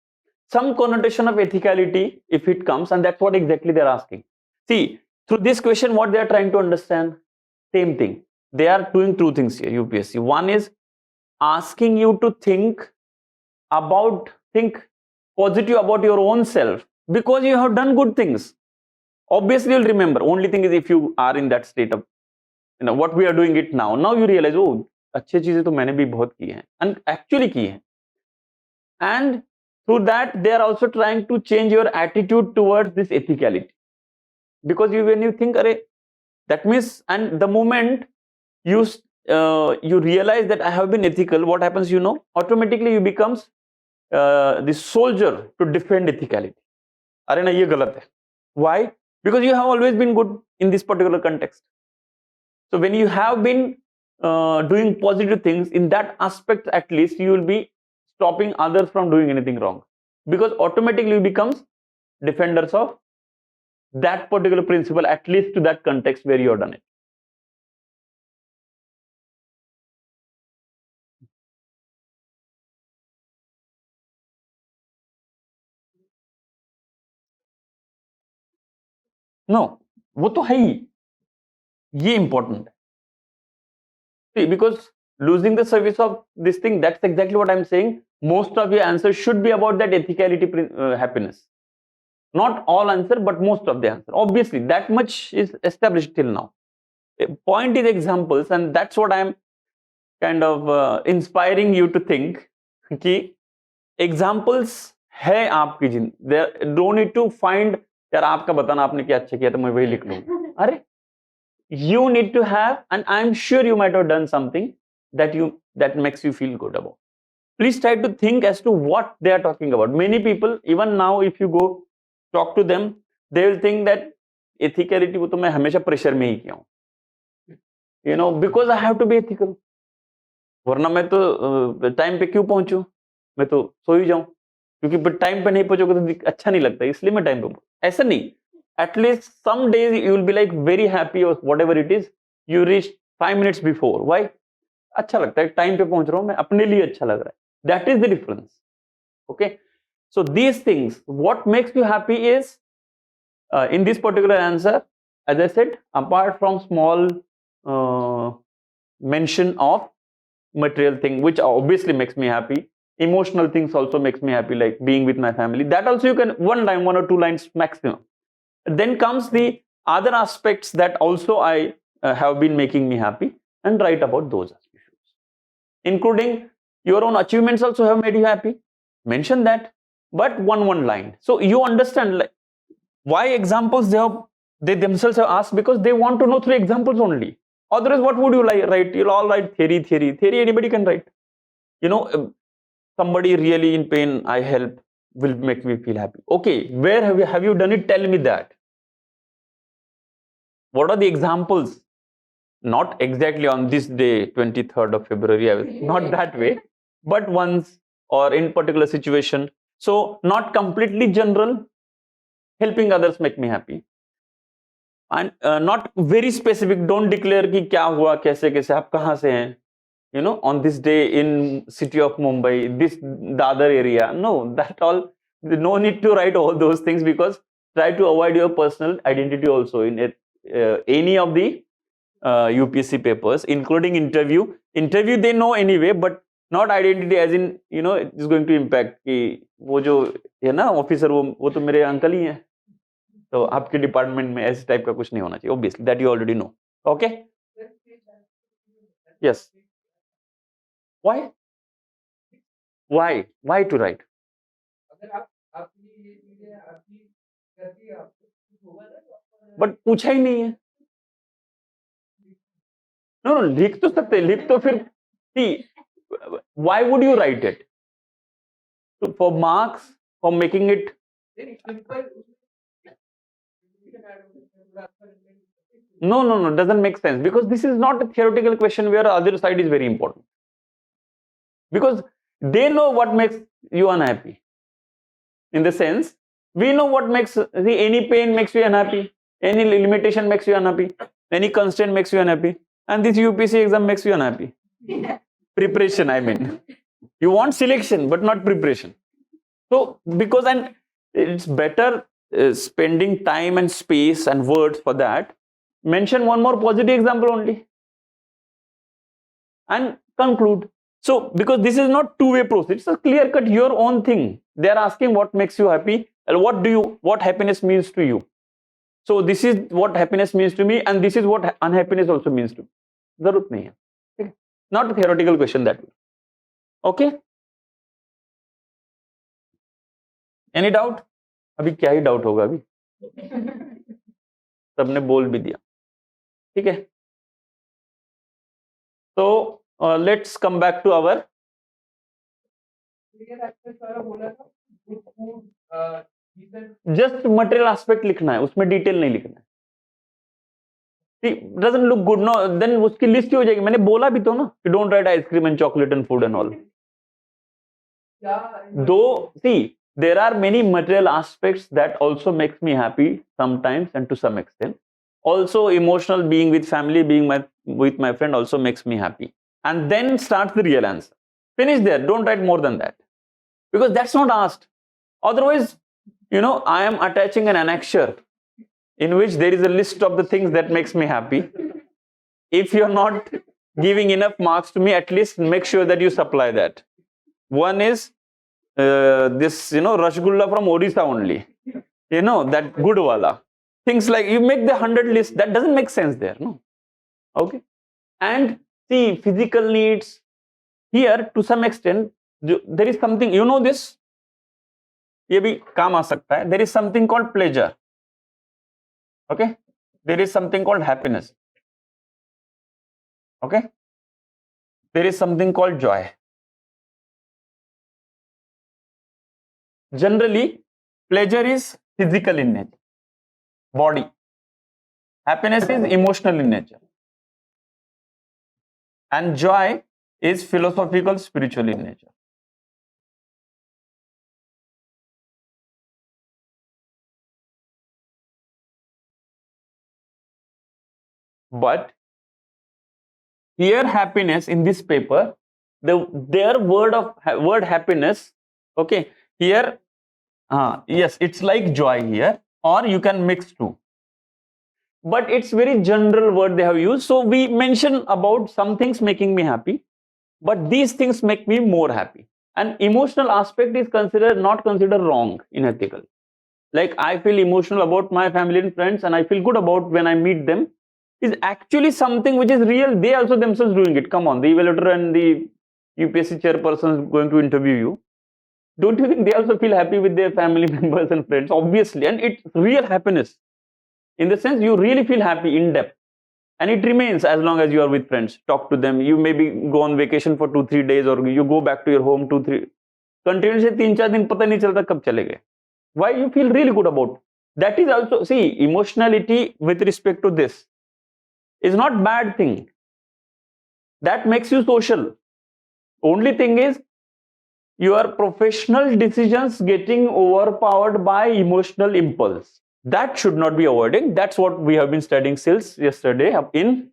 A: some connotation of ethicality, if it comes, and that's what exactly they're asking. See, through this question, what they are trying to understand, same thing. They are doing two things here, UPSC. One is asking you to think positive about your own self because you have done good things. Obviously, you'll remember. Only thing is, if you are in that state of, what we are doing it now you realize, oh, अच्छी चीजें तो मैंने भी बहुत की हैं, and actually की हैं. And through that, they are also trying to change your attitude towards this ethicality. Because when you think, that means, and the moment you realize that I have been ethical, what happens, automatically you becomes the soldier to defend ethicality. अरे ना, ये गलत है. Why? Because you have always been good in this particular context. So when you have been doing positive things, in that aspect at least, you will be stopping others from doing anything wrong. Because automatically you becomes defenders of that particular principle, at least to that context where you have done it. No, वो तो है ही. ये important है. See, because losing the service of this thing, that's exactly what I'm saying. Most of your answers should be about that ethicality, happiness. Not all answer, but most of the answer. Obviously, that much is established till now. Point is examples, and that's what I'm kind of inspiring you to think कि examples है आपकी जिंदगी. Don't need to find, यार आपका बताना आपने क्या अच्छा किया तो मैं वही लिख लूंगा. अरे, you need to have, and I'm sure you might have done something that makes you feel good about. Please try to think as to what they are talking about. Many people, even now, if you go talk to them, they will think that ethicality वो तो मैं हमेशा pressure में ही किया हूँ, because I have to be ethical. वरना मैं तो टाइम पे क्यों पहुंचूं, मैं तो सो ही जाऊं, क्योंकि टाइम पे नहीं पहुंचोगे तो अच्छा नहीं लगता, इसलिए मैं टाइम पे. ऐसा नहीं. At least some days you will be like very happy or whatever it is, you reach 5 minutes before. Why? अच्छा लगता है, टाइम पे पहुंच रहा हूं मैं, अपने लिए अच्छा लग रहा है. That is the difference. Okay, so these things, what makes you happy is, in this particular answer, as I said, apart from small mention of material thing, which obviously makes me happy, emotional things also makes me happy, like being with my family, that also you can one or two lines maximum. Then comes the other aspects that also I have been making me happy, and write about those issues, including your own achievements also have made you happy. Mention that, but one line. So you understand, like, Why examples they themselves have asked? Because they want to know through examples only. Otherwise, what would you write? You'll all write theory. Anybody can write. Somebody really in pain, I help, will make me feel happy. Okay, where have you done it? Tell me that. What are the examples? Not exactly on this day, 23rd of February, I was not that way, but once or in particular situation. So not completely general, helping others make me happy. And not very specific, don't declare कि क्या हुआ, कैसे कैसे आप कहाँ से हैं, on this day in city of Mumbai, this the other area. No, that all, no need to write all those things, because try to avoid your personal identity also in any of the UPSC papers, including interview. Interview they know anyway, but not identity as in, it is going to impact कि वो जो है ना officer, वो तो मेरे uncle ही हैं, तो आपके डिपार्टमेंट में ऐसे टाइप का कुछ नहीं होना चाहिए. Obviously, that you already know. Okay? Yes. Why? Why to write? But पूछा ही नहीं है. No, लिख तो सकते, लिख तो फिर. See, why would you write it? For marks, for making it. No, doesn't make sense, because this is not a theoretical question where other side is very important. Because they know what makes you unhappy. In the sense, we know what makes, any pain makes you unhappy, any limitation makes you unhappy, any constraint makes you unhappy, and this UPSC exam makes you unhappy. Preparation, I mean. You want selection, but not preparation. So, because, and it's better spending time and space and words for that. Mention one more positive example only and conclude. So, because this is not two-way process, it's a clear-cut your own thing. They are asking what makes you happy and what happiness means to you. So, this is what happiness means to me, and this is what unhappiness also means to me. Zarut nahi hai. Okay? Not a theoretical question that way. Okay? Any doubt? अभी क्या ही doubt होगा, अभी सबने बोल भी दिया. ठीक है. So let's come back to our just material aspect लिखना है, उसमें डिटेल नहीं लिखना है. See, doesn't look good, no? Then उसकी लिस्ट हो जाएगी. मैंने बोला भी तो ना, don't write ice cream and chocolate and food and all. Though, see, there are many material aspects that also makes me happy sometimes and to some extent. Also, emotional, being with family, being with my friend also makes me happy. And then starts the real answer. Finish there. Don't write more than that, because that's not asked. Otherwise, I am attaching an annexure in which there is a list of the things that makes me happy. If you're not giving enough marks to me, at least make sure that you supply that. One is this, Rasgulla from Odisha only. That good wala. Things like, you make the 100 list, that doesn't make sense there, no? Okay? And see, physical needs, here to some extent, there is something, this? ये भी काम आ सकता है. There is something called pleasure. Okay? There is something called happiness. Okay? There is something called joy. Generally, pleasure is physical in nature, body. Happiness is emotional in nature. And joy is philosophical, spiritual in nature. But here happiness in this paper, their word happiness, okay, here, yes, it's like joy here, or you can mix two. But it's very general word they have used. So we mention about some things making me happy, but these things make me more happy. And emotional aspect is not considered wrong in ethical. Like, I feel emotional about my family and friends, and I feel good about when I meet them, is actually something which is real. They also themselves doing it. Come on, the evaluator and the UPSC chairperson is going to interview you. don't you think they also feel happy with their family members and friends? Obviously, and it's real happiness. In the sense, you really feel happy in depth. And it remains as long as you are with friends. Talk to them. You maybe go on vacation for 2-3 days, or you go back to your home 2-3. Continuously 3-4 दिन पता नहीं चलता कब चले गए. Why you feel really good about? That is also, see, emotionality with respect to this is not bad thing. That makes you social. Only thing is your professional decisions getting overpowered by emotional impulse. That should not be avoiding. That's what we have been studying since yesterday in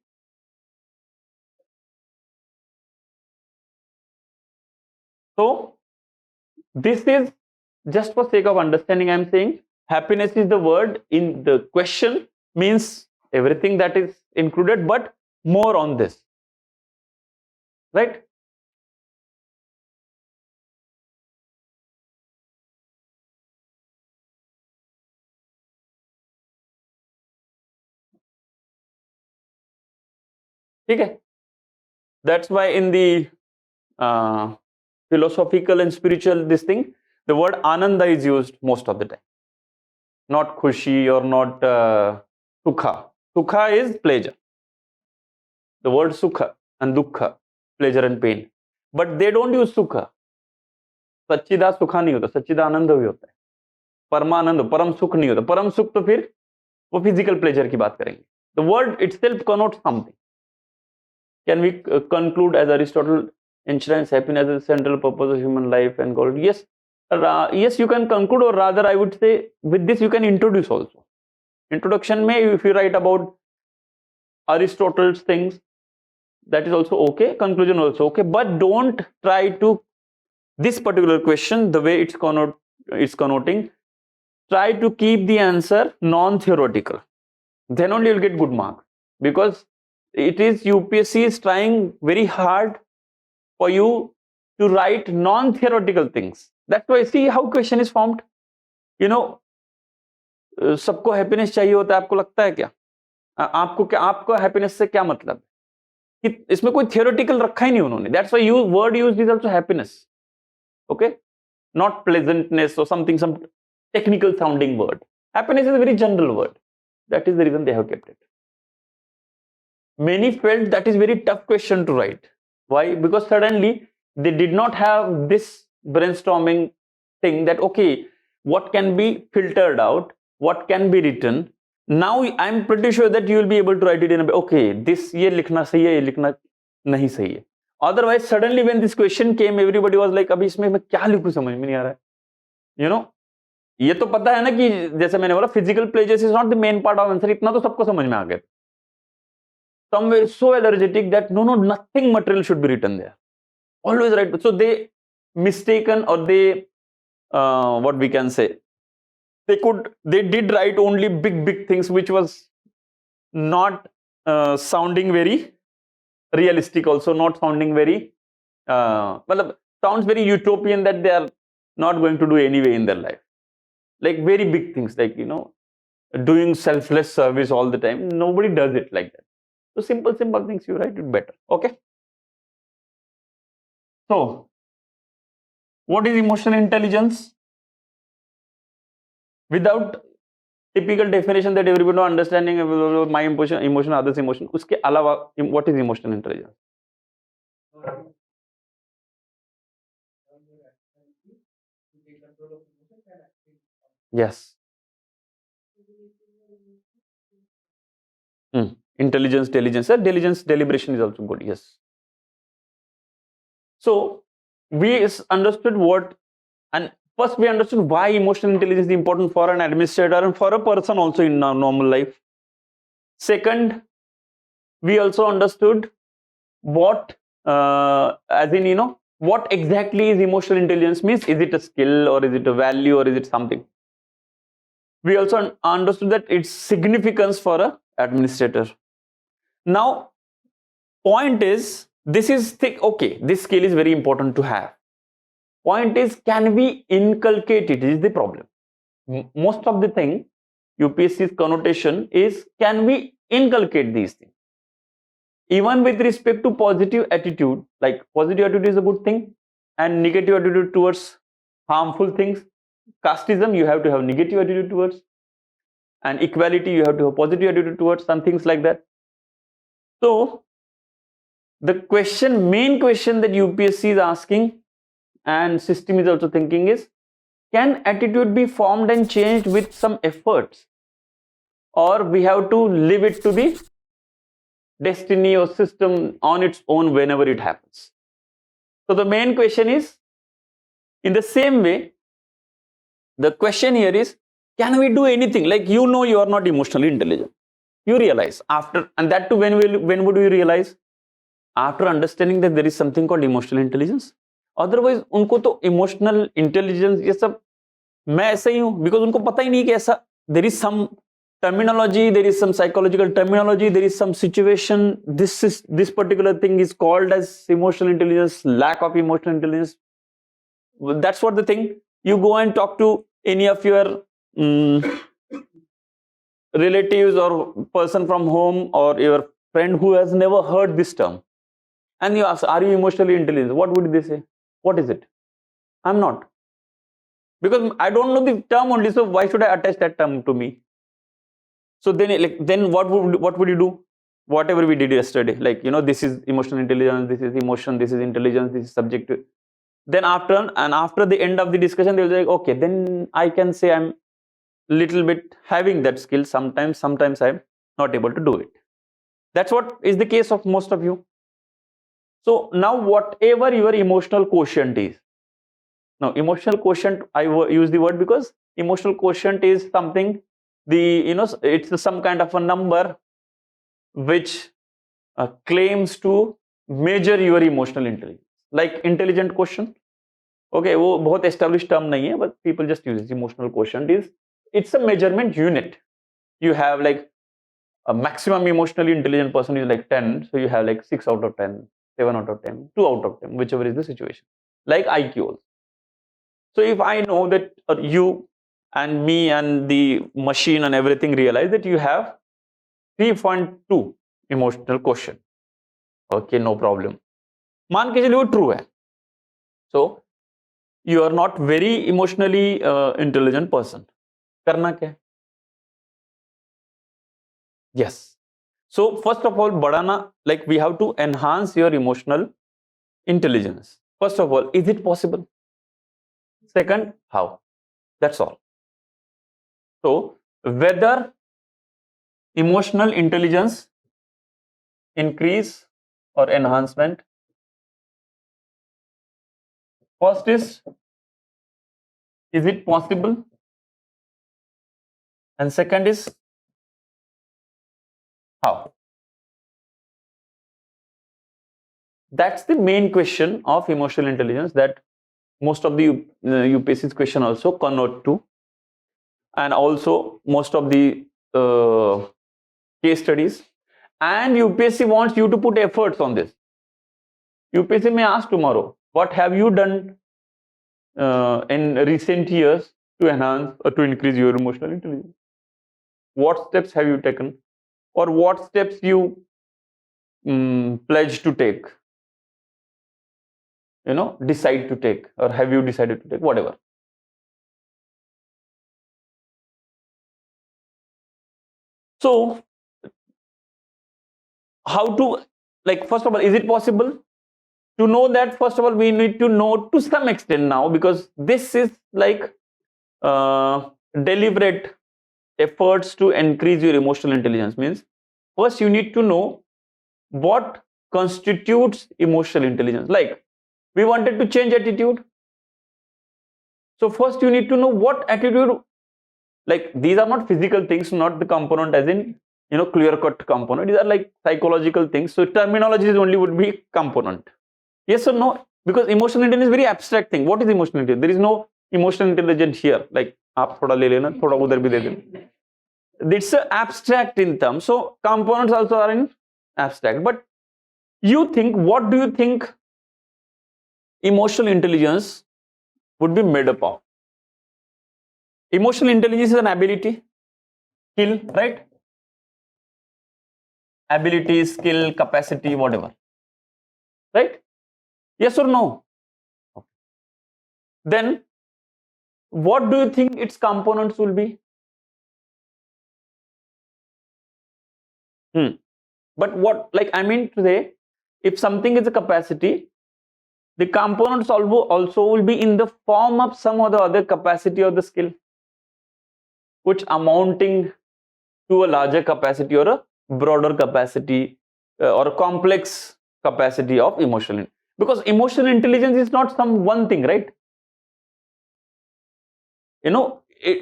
A: so this is just for sake of understanding. I'm saying happiness is the word in the question, means everything that is included, but more on this, right? Okay. That's why in the philosophical and spiritual this thing, the word ananda is used most of the time, not khushi or not sukha. Sukha is pleasure. The word sukha and dukkha, pleasure and pain, but they don't use sukha. सच्चिदा सुखा नहीं होता, सच्चिदा आनंद भी होता है. परमानंद, परम सुख नहीं होता. परम सुख तो फिर वो फिजिकल प्लेजर की बात करेंगे. The word itself connotes something. Can we conclude as Aristotle enshrines happiness as a central purpose of human life and goal? Yes, yes, you can conclude, or rather, I would say with this you can introduce also. Introduction may, if you write about Aristotle's things, that is also okay. Conclusion also okay, but don't try to this particular question the way it's connoting. Try to keep the answer non-theoretical. Then only you'll get good marks, because it is UPSC is trying very hard for you to write non-theoretical things. That's why see how question is formed. You know, सबको happiness चाहिए होता है, आपको लगता है क्या? आपको happiness से क्या मतलब? कि इसमें कोई theoretical रखा ही नहीं उन्होंने. That's why word used is also happiness. Okay, not pleasantness or something, some technical sounding word. Happiness is a very general word. That is the reason they have kept it. Many felt that is very tough question to write. Why? Because suddenly they did not have this brainstorming thing that okay, what can be filtered out, what can be written. Now I'm pretty sure that you will be able to write it in a okay, this ये लिखना सही है, ये लिखना नहीं सही है. Otherwise, suddenly when this question came, everybody was like, अभी इसमें मैं क्या लिखूं समझ में नहीं आ रहा है. You know, ये तो पता है ना कि जैसे मैंने बोला physical pleasures is not the main part of answer. इतना तो सबको समझ में आ गया. Some were so energetic that no, nothing material should be written there. Always right. So they mistaken, or they what we can say, they did write only big things, which was not sounding very realistic, also not sounding very sounds very utopian, that they are not going to do anyway in their life. Like very big things, like doing selfless service all the time. Nobody does it like that. So simple things you write it better. Okay. So what is emotional intelligence? Without typical definition that everybody understanding my emotion, others emotion, uske alawa, what is emotional intelligence? Yes. Intelligence, diligence, deliberation is also good. Yes. So we understood what, and first we understood why emotional intelligence is important for an administrator and for a person also in our normal life. Second, we also understood what, as in what exactly is emotional intelligence means. Is it a skill, or is it a value, or is it something? We also understood that its significance for a administrator. Now, point is, this is thick. Okay, this skill is very important to have. Point is, can we inculcate it? Is the problem. Most of the thing, UPSC's connotation is, can we inculcate these things? Even with respect to positive attitude, like positive attitude is a good thing, and negative attitude towards harmful things. Casteism, you have to have negative attitude towards, and equality, you have to have positive attitude towards, some things like that. So the main question that UPSC is asking and system is also thinking is, can attitude be formed and changed with some efforts, or we have to leave it to the destiny or system on its own whenever it happens? So the main question is, in the same way, the question here is, can we do anything? Like, you know, you are not emotionally intelligent. You realize after, and that too, when would you realize? After understanding that there is something called emotional intelligence. Otherwise, उनको तो emotional intelligence ये सब मैं ऐसा ही हूँ, because उनको पता ही नहीं कि ऐसा, there is some terminology, there is some psychological terminology, there is some situation. This particular thing is called as emotional intelligence, lack of emotional intelligence. That's what the thing. You go and talk to any of your relatives or person from home or your friend who has never heard this term, and you ask, are you emotionally intelligent? What would they say? What is it? I'm not. Because I don't know the term only, so why should I attach that term to me? So then what would you do? Whatever we did yesterday, like, you know, this is emotional intelligence, this is emotion, this is intelligence, this is subjective. Then after the end of the discussion, they'll say, okay, then I can say I'm little bit having that skill. Sometimes I'm not able to do it. That's what is the case of most of you. So now whatever your emotional quotient is, now emotional quotient, I use the word because emotional quotient is something, it's some kind of a number which claims to measure your emotional intelligence, like intelligent quotient. Okay, वो बहुत established term नहीं है, but people just use it. Emotional quotient it's a measurement unit. You have like a maximum emotionally intelligent person is like 10, so you have like 6 out of 10, 7 out of 10, 2 out of 10, whichever is the situation. Like IQ also. So if I know that you and me and the machine and everything realize that you have 3.2 emotional quotient, okay, no problem. मान के चलिए वो true है. So you are not very emotionally intelligent person. करना क्या है? Yes. So first of all, बढ़ाना, like we have to enhance your emotional intelligence. First of all, is it possible? Second, how? That's all. So whether emotional intelligence increase or enhancement, first is it possible? And second is how? That's the main question of emotional intelligence that most of the UPSC's question also convert to, and also most of the case studies. And UPSC wants you to put efforts on this. UPSC may ask tomorrow, what have you done in recent years to enhance or to increase your emotional intelligence? What steps have you taken, or what steps you pledge to take? Decide to take, or have you decided to take, whatever. So how to, like, first of all, is it possible? To know that, first of all, we need to know to some extent now, because this is like deliberate efforts to increase your emotional intelligence. Means first you need to know what constitutes emotional intelligence. Like, we wanted to change attitude, so first you need to know what attitude. Like, these are not physical things, not the component as in clear cut component. These are like psychological things. So terminology only would be component. Yes or no? Because emotional intelligence is very abstract thing. What is emotional intelligence? There is no emotional intelligence here. Like, आप थोड़ा ले लेना, थोड़ा उधर भी दे देना. It's abstract in terms. So components also are in abstract. But what do you think emotional intelligence would be made up of? Emotional intelligence is an ability, skill, right? Ability, skill, capacity, whatever. Right? Yes or no? Then what do you think its components will be? But what, like, I mean to say, if something is a capacity, the components also will be in the form of some or the other capacity or the skill, which amounting to a larger capacity or a broader capacity or a complex capacity of emotional. Because emotional intelligence is not some one thing, right?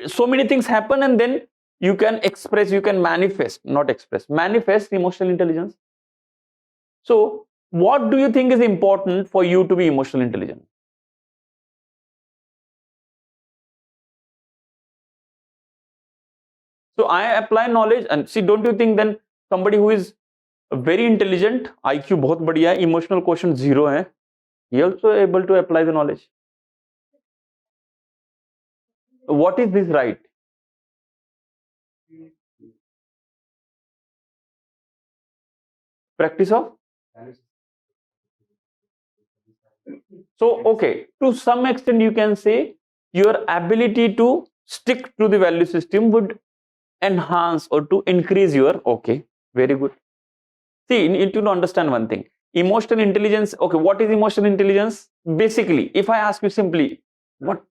A: So many things happen, and then you can express, you can manifest emotional intelligence. So what do you think is important for you to be emotionally intelligent? So I apply knowledge, and see, don't you think then somebody who is very intelligent, IQ बहुत बढ़िया है, emotional quotient 0 है, he also able to apply the knowledge. What is this right? Practice of? So, okay, to some extent you can say your ability to stick to the value system would enhance or to increase your, okay, very good. See, you need to understand one thing. Emotional intelligence, okay, what is emotional intelligence? Basically, if I ask you simply, what?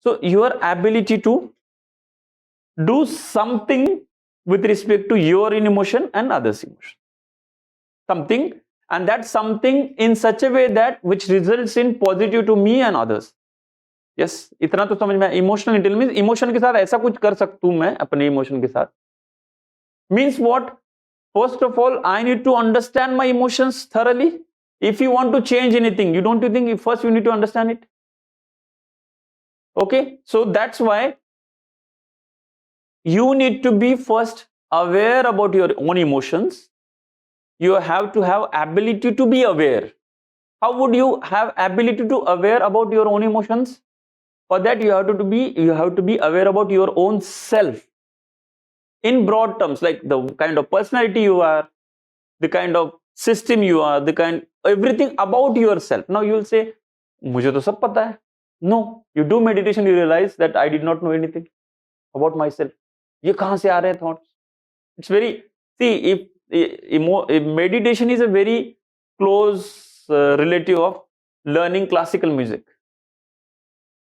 A: So, your ability to do something with respect to your emotion and others' emotion. Something, and that something in such a way that which results in positive to me and others. Yes, इतना तो समझ में. Emotional intelligence, emotion के साथ ऐसा कुछ कर सकता हूं मैं अपने इमोशन के साथ. Means what? First of all, I need to understand my emotions thoroughly. If you want to change anything, you don't you think first you need to understand it? Okay, so that's why you need to be first aware about your own emotions. You have to have ability to be aware. How would you have ability to aware about your own emotions? For that you have to be aware about your own self. In broad terms, like the kind of personality you are, the kind of system you are, the kind, everything about yourself. Now you will say, मुझे तो सब पता है. No, you do meditation, you realize that I did not know anything about myself. ये कहाँ से आ रहे हैं thoughts? It's very, see, if meditation is a very close relative of learning classical music.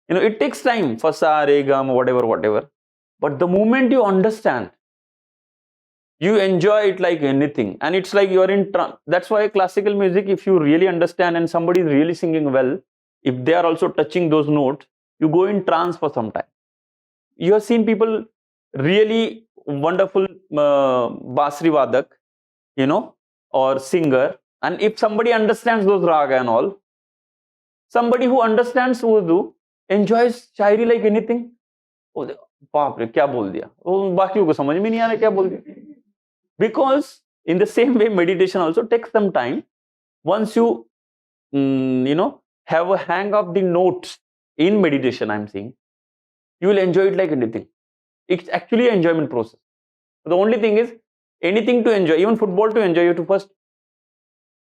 A: It takes time for sa, re, ga, ma, whatever. But the moment you understand, you enjoy it like anything, and it's like you're in trance. That's why classical music, if you really understand and somebody is really singing well, if they are also touching those notes, you go in trance for some time. You have seen people really wonderful basri vadak, or singer, and if somebody understands those raga and all, somebody who understands Urdu enjoys Shayari like anything. बाप रे क्या बोल दिया, बाकियों को समझ में नहीं आ रहा क्या बोल दिया. Because in the same way, meditation also takes some time. Once you have a hang of the notes in meditation, I'm saying, you will enjoy it like anything. It's actually an enjoyment process. The only thing is, anything to enjoy, even football to enjoy, you have to first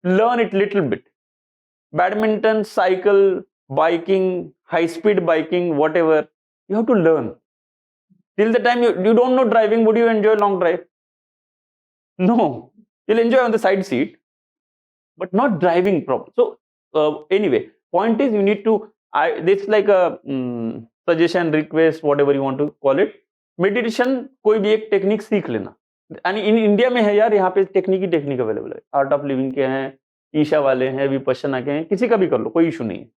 A: learn it little bit. Badminton, cycle, biking, high-speed biking, whatever, you have to learn. Till the time you don't know driving, would you enjoy long drive? No, you'll enjoy on the side seat, but not driving proper. So anyway, point is, you need to, this like a suggestion, request, whatever you want to call it. Meditation कोई भी एक technique सीख लेना. In India में है यार, यहाँ पे टेक्निक ही टेक्निक अवेलेबल है. आर्ट ऑफ लिविंग के हैं, ईशा वाले हैं, विपश्यना के हैं, किसी का भी कर लो, कोई इशू नहीं है.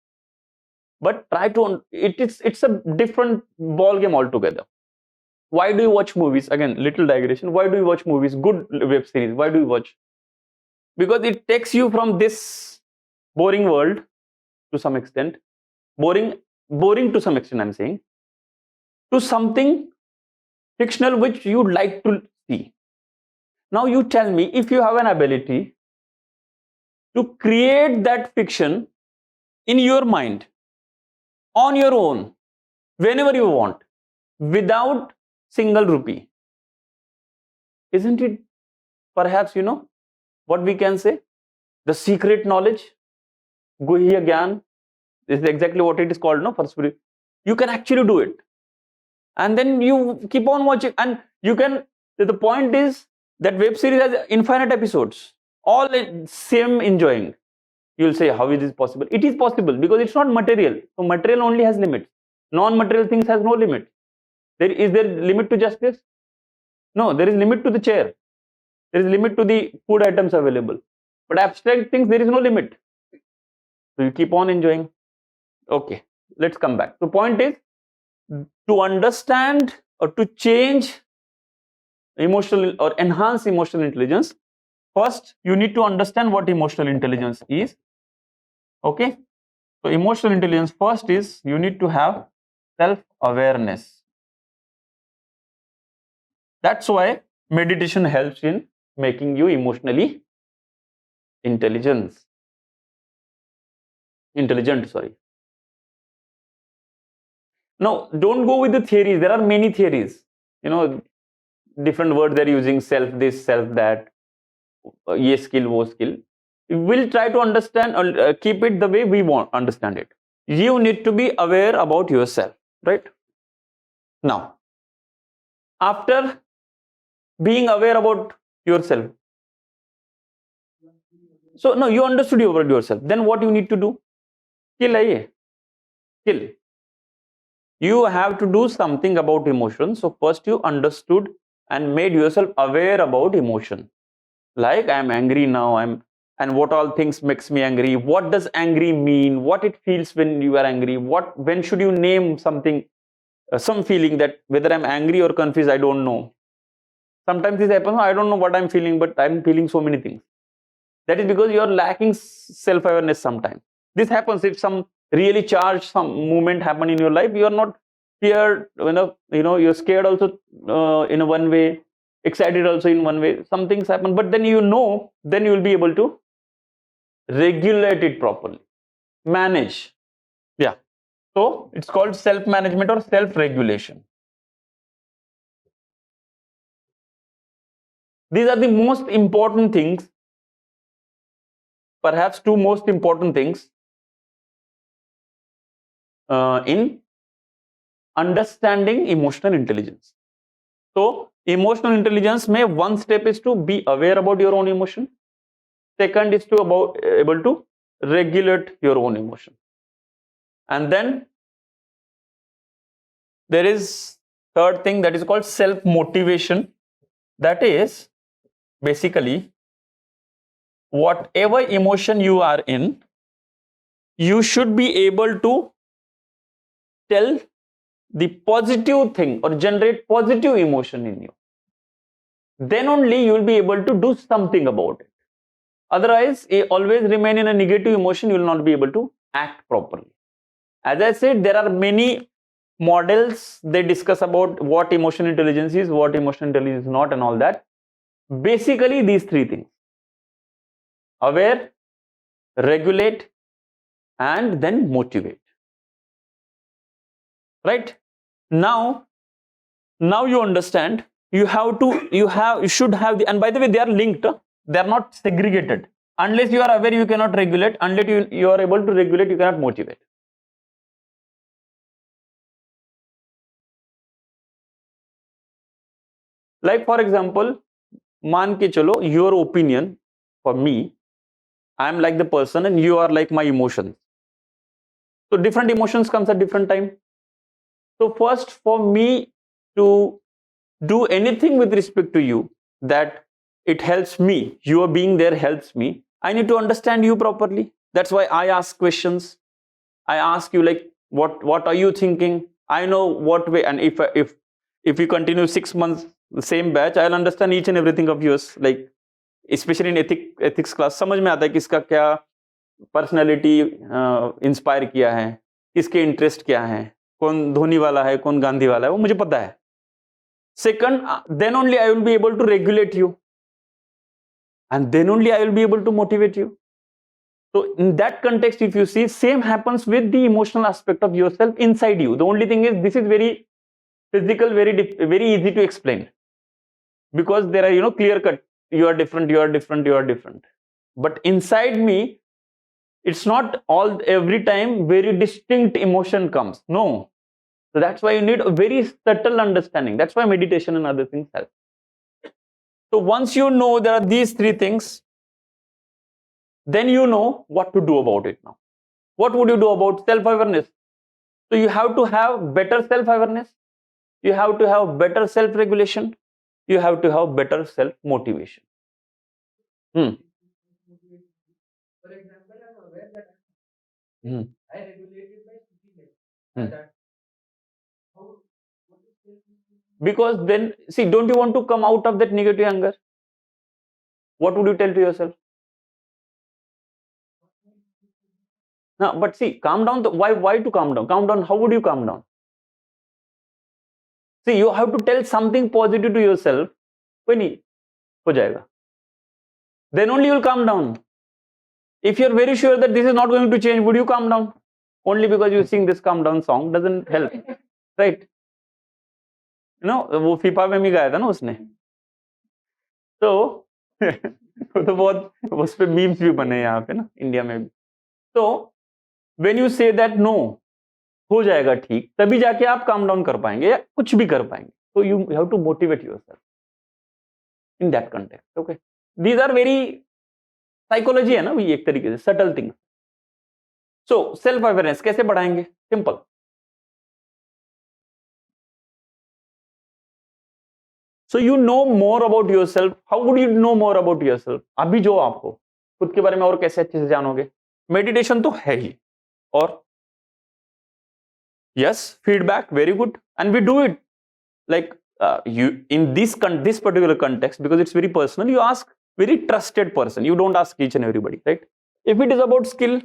A: But try to, it's a different ball game altogether. Why do you watch movies? Again, little digression. Why do you watch movies? Good web series. Why do you watch? Because it takes you from this boring world to some extent, boring to some extent, I'm saying, to something fictional which you'd like to see. Now you tell me, if you have an ability to create that fiction in your mind, on your own, whenever you want, without single rupee, isn't it perhaps, what we can say, the secret knowledge, guhya gyan, is exactly what it is called, no, for spirit. You can actually do it. And then you keep on watching, and you can, the point is that web series has infinite episodes, all same enjoying. You'll say, how is this possible? It is possible because it's not material. So material only has limits. Non-material things has no limit. Is there limit to justice? No, there is limit to the chair. There is limit to the food items available. But abstract things, there is no limit. So you keep on enjoying. Okay, let's come back. The point is, to understand or to change emotional or enhance emotional intelligence, first you need to understand what emotional intelligence is. Okay, so emotional intelligence, first is you need to have self-awareness. That's why meditation helps in making you emotionally intelligent. Sorry. Now, don't go with the theories. There are many theories. Different words they're using: self this, self that, ye skill, wo skill. We'll try to understand or keep it the way we want understand it. You need to be aware about yourself, right? Now, after being aware about yourself, so no, you understood about yourself. Then what you need to do? Kill. You have to do something about emotion. So first you understood and made yourself aware about emotion. Like, I'm angry now, and what all things makes me angry, what does angry mean, what it feels when you are angry, when should you name something, some feeling, that whether I'm angry or confused, I don't know. Sometimes this happens, I don't know what I'm feeling, but I'm feeling so many things. That is because you're lacking self-awareness sometimes. This happens if some really charged some movement happen in your life. You are not scared, you're scared also in a one way, excited also in one way. Some things happen, but then then you will be able to regulate it properly, manage. Yeah. So it's called self-management or self-regulation. These are the most important things, perhaps two most important things in understanding emotional intelligence. So emotional intelligence may one step is to be aware about your own emotion. Second is to able to regulate your own emotion. And then there is third thing, that is called self-motivation. That is basically, whatever emotion you are in, you should be able to tell the positive thing or generate positive emotion in you. Then only you will be able to do something about it. Otherwise, always remain in a negative emotion, you will not be able to act properly. As I said, there are many models, they discuss about what emotional intelligence is, what emotional intelligence is not, and all that. Basically, these three things: aware, regulate, and then motivate. Right? Now you understand. You should have the, and by the way, they are linked. They are not segregated. Unless you are aware, you cannot regulate. Unless you are able to regulate, you cannot motivate. Like, for example, मान के चलो, your opinion for me, I am like the person and you are like my emotions. So different emotions comes at different time. So first, for me to do anything with respect to you, that it helps me, your being there helps me, I need to understand you properly. That's why I ask questions. I ask you, like, what are you thinking? I know what way, and if you continue 6 months the same batch, I'll understand each and everything of yours. Like, especially in ethics class, समझ में आता है किसका क्या personality inspire किया है, किसके interest क्या है, कौन धोनी वाला है, कौन गांधी वाला है, वो मुझे पता है. Second, then only I will be able to regulate you, and then only I will be able to motivate you. So in that context, if you see, same happens with the emotional aspect of yourself inside you. The only thing is, this is very physical, very easy to explain, because there are, clear cut, you are different, you are different, you are different. But inside me, it's not every time very distinct emotion comes. No, So that's why you need a very subtle understanding. That's why meditation and other things help. So once you know there are these three things, then you know what to do about it now. What would you do about self-awareness? So you have to have better self-awareness. You have to have better self-regulation. You have to have better self-motivation.
B: For example, I'm aware that
A: Hmm.
B: I regulated my speaking
A: Hmm.
B: that how what is
A: Because then, see, don't you want to come out of that negative anger? What would you tell to yourself? No, but see, calm down. Why to calm down? Calm down. How would you calm down? See, you have to tell something positive to yourself. कोई नहीं हो जाएगा. Then only you will calm down. If you are very sure that this is not going to change, would you calm down? Only because you sing this calm down song doesn't help, right? You know, वो FIFA में भी गाया था ना उसने. तो वो तो बहुत उस पे मीम्स भी बने यहाँ पे ना इंडिया में भी. तो when you say that no, हो जाएगा ठीक, तभी जाके आप काम डाउन कर पाएंगे या कुछ भी कर पाएंगे. So you have to motivate yourself in that context. Okay, these are very psychology है ना, ये एक तरीके से subtle things. So self awareness कैसे बढ़ाएंगे? Simple. So you know more about yourself. How would you know more about yourself? अभी जो आपको खुद के बारे में और कैसे अच्छे से जानोगे? मेडिटेशन तो है ही. और yes, feedback, very good, and we do it like you in this particular context, because it's very personal. You ask very trusted person. You don't ask each and everybody, right? If it is about skill,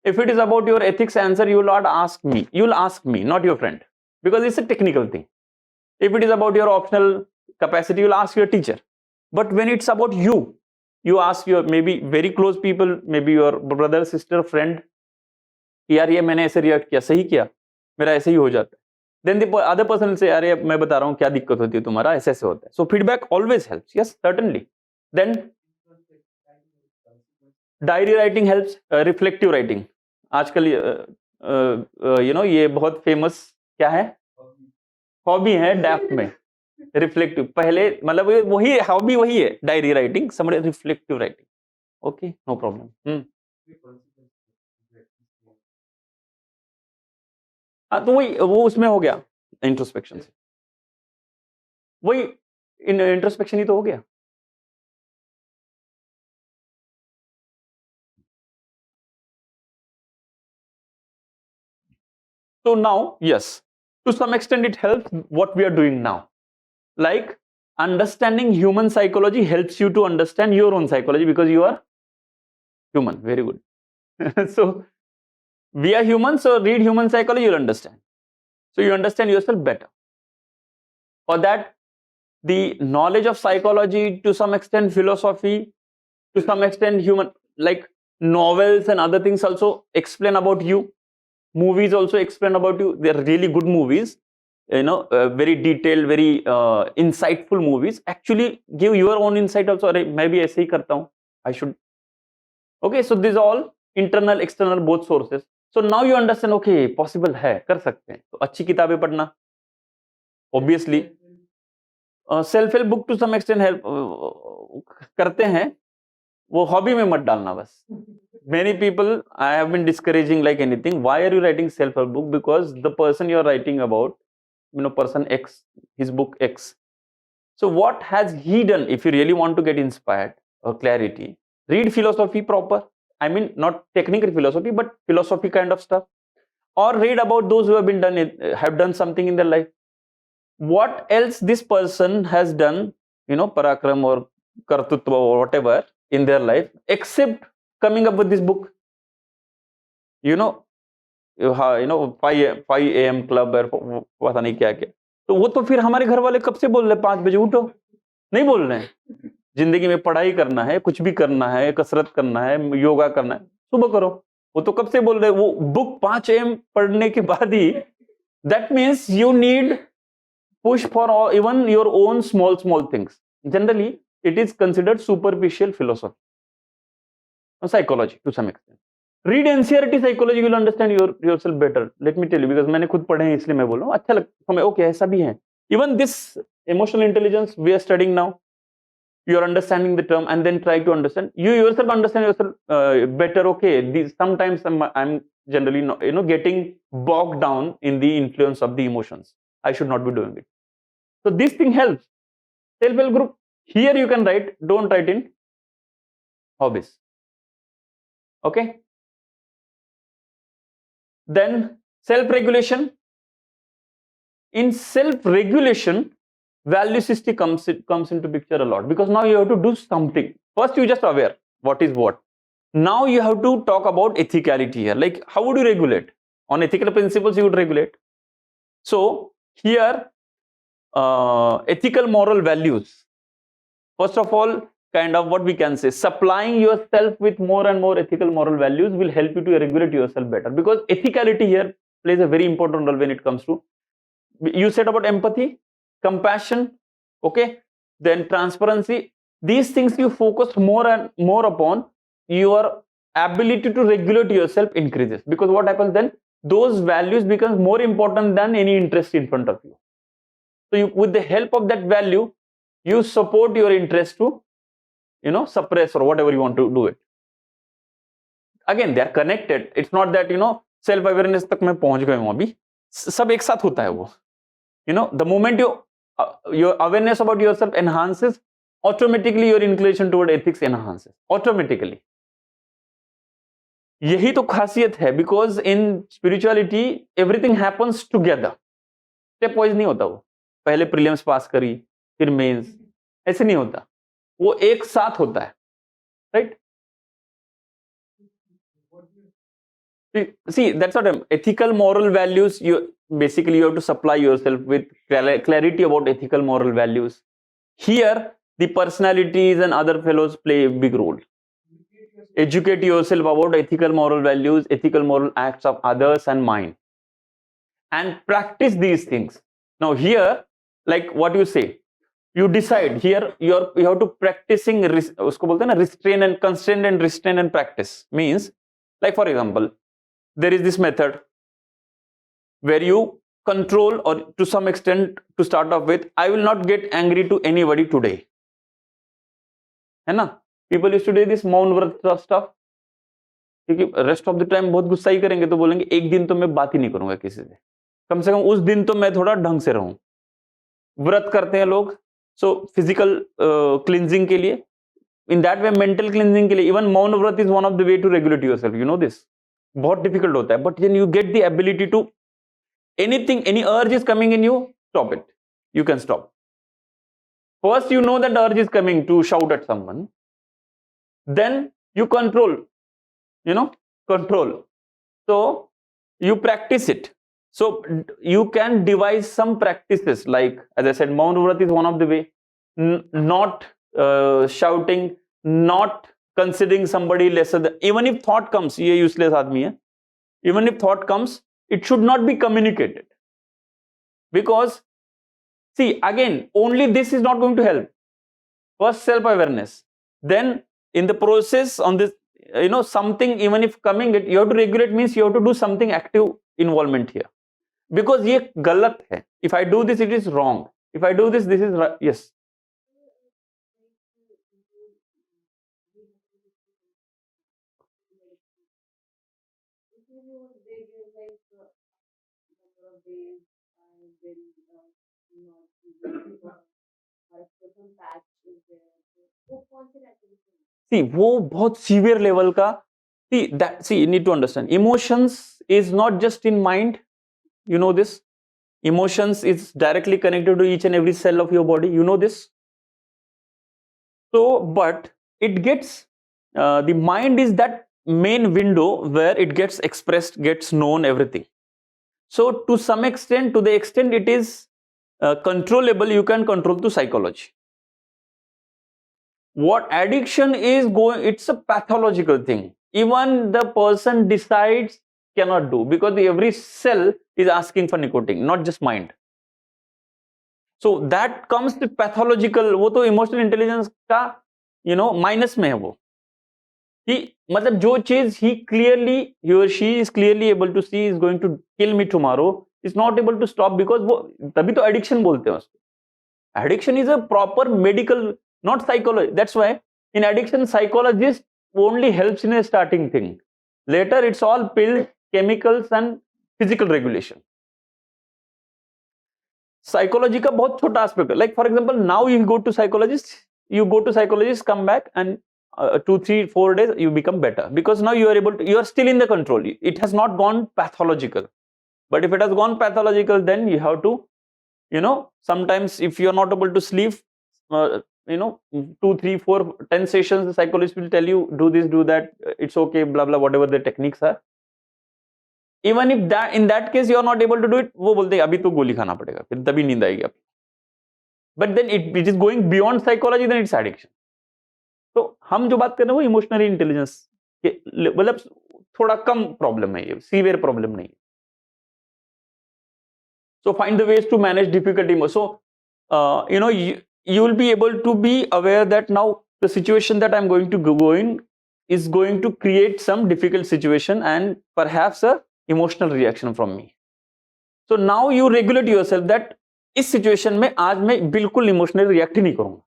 A: if it is about your ethics answer, you will not ask me. You will ask me, not your friend, because it's a technical thing. If it is about your optional capacity, you will ask your teacher. But when it's about you, you ask your maybe very close people, maybe your brother, sister, friend. यार ये मैंने ऐसे react किया, सही किया, मेरा ऐसे ही हो जाता है. Then the other person will say, अरे मैं बता रहा हूँ क्या दिक्कत होती है तुम्हारा, ऐसे ऐसे होता है. So feedback always helps. Yes, certainly. Then diary writing helps. Reflective writing आजकल यू नो ये बहुत फेमस क्या है, हॉबी है डैफ्ट में. रिफ्लेक्टिव पहले मतलब वही हॉबी वही है, डायरी राइटिंग, समझे, reflective writing. Okay, no problem. हाँ तो वही वो उसमें हो गया इंट्रोस्पेक्शन से. वही इंट्रोस्पेक्शन ही तो हो गया. So now, yes, to some extent it helps what we are doing now. Like understanding human psychology helps you to understand your own psychology because you are human. Very good. So we are humans, so read human psychology, you'll understand. So you understand yourself better. For that, the knowledge of psychology, to some extent philosophy, to some extent human, like novels and other things also explain about you. Movies also explain about you. They're really good movies, you know, very detailed, very insightful movies. Actually give your own insight also. अरे मैं भी ऐसे ही करता हूँ, I should. Okay, so these all internal, external, both sources. So now you understand, okay, possible है, कर सकते हैं. तो अच्छी किताबें पढ़ना, obviously. Self help book to some extent help करते हैं, वो हॉबी में मत डालना बस. Many people I have been discouraging like anything. Why are you writing self-help book? Because the person you are writing about, you know, person X, his book X. So what has he done? If you really want to get inspired or clarity, read philosophy proper. I mean, not technical philosophy, but philosophy kind of stuff. Or read about those who have done something in their life. What else this person has done, you know, parakram or kartutva or whatever in their life, except coming up with this book. You know 5 AM club और पता नहीं क्या क्या. तो वो तो फिर हमारे घर वाले कब से बोल रहे 5 बजे उठो, नहीं बोल रहे हैं. जिंदगी में पढ़ाई करना है, कुछ भी करना है, कसरत करना है, योगा करना है, सुबह करो. वो तो कब से बोल रहे हैं. वो बुक 5 AM पढ़ने के बाद ही, that means you need push for even your own small things. Generally it is considered superficial philosophy, psychology to some extent. read NCERT psychology, you will understand yourself better. Let me tell you, because मैंने खुद पढ़े हैं इसलिए मैं बोल रहा हूँ, अच्छा लगता हमें, ओके ऐसा भी है. Even this emotional intelligence we are studying now, you are understanding the term and then try to understand. You yourself understand yourself better. Okay, sometimes I'm generally not, getting bogged down in the influence of the emotions. I should not be doing it. So this thing helps. Self-help group, here you can write, don't write in hobbies. Okay. Then self-regulation. In self-regulation, value system comes into picture a lot, because now you have to do something. First, you just aware what is what. Now you have to talk about ethicality here. Like, how would you regulate? On ethical principles, you would regulate. So here, ethical moral values. First of all, kind of what we can say, supplying yourself with more and more ethical moral values will help you to regulate yourself better, because ethicality here plays a very important role when it comes to, you said about empathy, compassion, okay, then transparency. These things you focus more and more upon, your ability to regulate yourself increases, because what happens then, those values becomes more important than any interest in front of you. So you, with the help of that value, you support your interest to, suppress or whatever you want to do it. Again, they are connected. It's not that, self awareness तक मैं पहुंच गया हूं अभी, सब एक साथ होता है वो. The moment your awareness about yourself enhances, automatically your inclination toward ethics enhances automatically. यही तो खासियत है, because in spirituality everything happens together. Step wise नहीं होता वो, पहले प्रीलिम्स पास करी फिर मेंस, ऐसे नहीं होता, वो एक साथ होता है, right? See, that's what ethical moral values, you basically you have to supply yourself with clarity about ethical moral values. Here the personalities and other fellows play a big role. Educate yourself about ethical moral values, ethical moral acts of others and mine, and practice these things. Now here, like what you say, you decide here, you have to practicing, usko bolte na, restrain and constrain and restrain and practice. Means, like for example, there is this method where you control, or to some extent, to start off with, I will not get angry to anybody today, है ना? People used to do this मौन व्रत stuff, क्योंकि rest of the time बहुत गुस्सा ही करेंगे, तो बोलेंगे एक दिन तो मैं बात ही नहीं करूंगा किसी से कम उस दिन तो मैं थोड़ा ढंग से रहूं. व्रत करते हैं लोग, सो फिजिकल क्लिनजिंग के लिए, in that way mental cleansing के लिए, इवन मौन व्रत is one of the way to regulate yourself, you know this. बहुत डिफिकल्ट होता है, but then you get the ability to, anything, any urge is coming in you, stop it. You can stop. First, you know that urge is coming to shout at someone, then you control, control. So you practice it. So you can devise some practices, like as I said, Maun Vrat is one of the way. Not shouting, not considering somebody lesser than, even if thought comes, ye useless aadmi hai, even if thought comes, it should not be communicated, because see, again, only this is not going to help. First self awareness, then in the process on this, something, even if coming, you have to regulate, means you have to do something active involvement here, because ye galat hai. If I do this, it is wrong. If I do this, this is right. Yes. See, वो बहुत severe level का, see, you need to understand, emotions is not just in mind, you know this. Emotions is directly connected to each and every cell of your body, you know this. So, but it gets, the mind is that main window where it gets expressed, gets known, everything. So to some extent, to the extent it is controllable, you can control to psychology. What addiction is going, it's a pathological thing. Even the person decides cannot do, because every cell is asking for nicotine, not just mind. So that comes to pathological, वो तो emotional intelligence का, minus में है वो. मतलब जो चीज he or she is clearly able to see is going to kill me tomorrow is not able to stop because वो तभी तो addiction बोलते हैं उसको. Addiction is a proper medical, not psychology. That's why in addiction psychologist only helps in a starting thing. Later it's all pills, chemicals and physical regulation. Psychology का बहुत छोटा aspect है. Like for example, now you go to psychologist, come back and 2, 3, 4 days you become better because now you are still in the control. It has not gone pathological. But if it has gone pathological, then you have to, sometimes if you are not able to sleep, 2, 3, 4, 10 sessions, the psychologist will tell you do this, do that, it's okay, blah blah, whatever the techniques are. Even if that in that case you are not able to do it, वो बोलते हैं अभी तो गोली खाना पड़ेगा, फिर तभी नींद आएगी आपको. But then it is going beyond psychology, then it's addiction. तो हम जो बात कर रहे हैं वो इमोशनल इंटेलिजेंस के, मतलब थोड़ा कम प्रॉब्लम है, ये सीवियर प्रॉब्लम नहीं है. So find the ways to manage difficult emotions. So you will be able to be aware that now the situation that I'm going to go in is going to create some difficult situation and perhaps a emotional reaction from me. So now you regulate yourself that इस situation में आज मैं बिल्कुल emotional react नहीं करूंगा.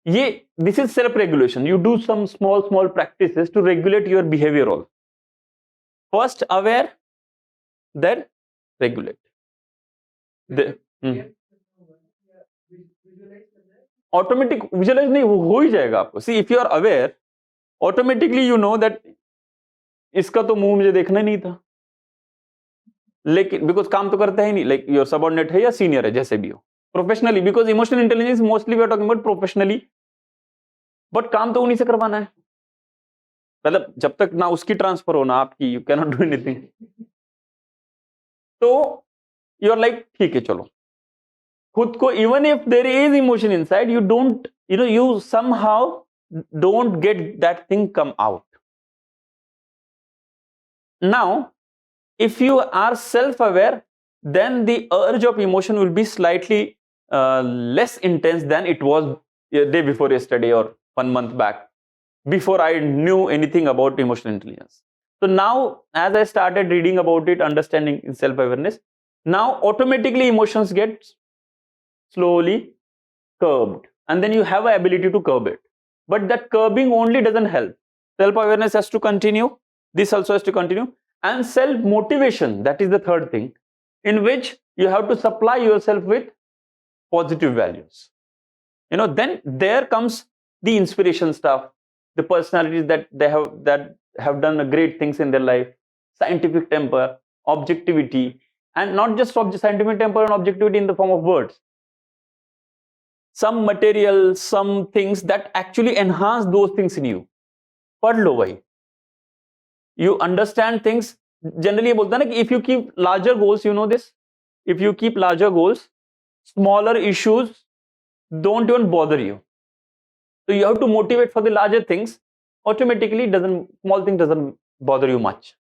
A: ये this is self regulation. You do some small practices to regulate your behavior also. First aware, then regulate. Automatic visualise नहीं, वो हो ही जाएगा आपको. See if you are aware, automatically you know that इसका तो मुंह मुझे देखना नहीं था, लेकिन बिकॉज काम तो करता ही नहीं. लाइक योर सबऑर्डिनेट है या सीनियर है, जैसे भी हो, professionally, because emotional intelligence mostly we are talking about professionally, but काम तो उन्हीं से करवाना है. मतलब जब तक ना उसकी ट्रांसफर हो ना आपकी, you can not do anything. तो यू आर लाइक ठीक है चलो, खुद को, even if there is emotion inside, you don't, you somehow don't get that thing come out. Now if you are self-aware, then the urge of emotion will be slightly less intense than it was a day before yesterday or 1 month back, before I knew anything about emotional intelligence. So now as I started reading about it, understanding self-awareness, now automatically emotions get slowly curbed, and then you have an ability to curb it. But that curbing only doesn't help. Self-awareness has to continue, this also has to continue, and self-motivation, that is the third thing, in which you have to supply yourself with positive values. Then there comes the inspiration stuff, the personalities that have done great things in their life, scientific temper, objectivity, and not just scientific temper and objectivity in the form of words. Some material, some things that actually enhance those things in you. पढ़ लो भाई. You understand things. Generally ये बोलता है ना कि if you keep larger goals, you know this, if you keep larger goals, smaller issues don't even bother you. So you have to motivate for the larger things. Automatically small thing doesn't bother you much.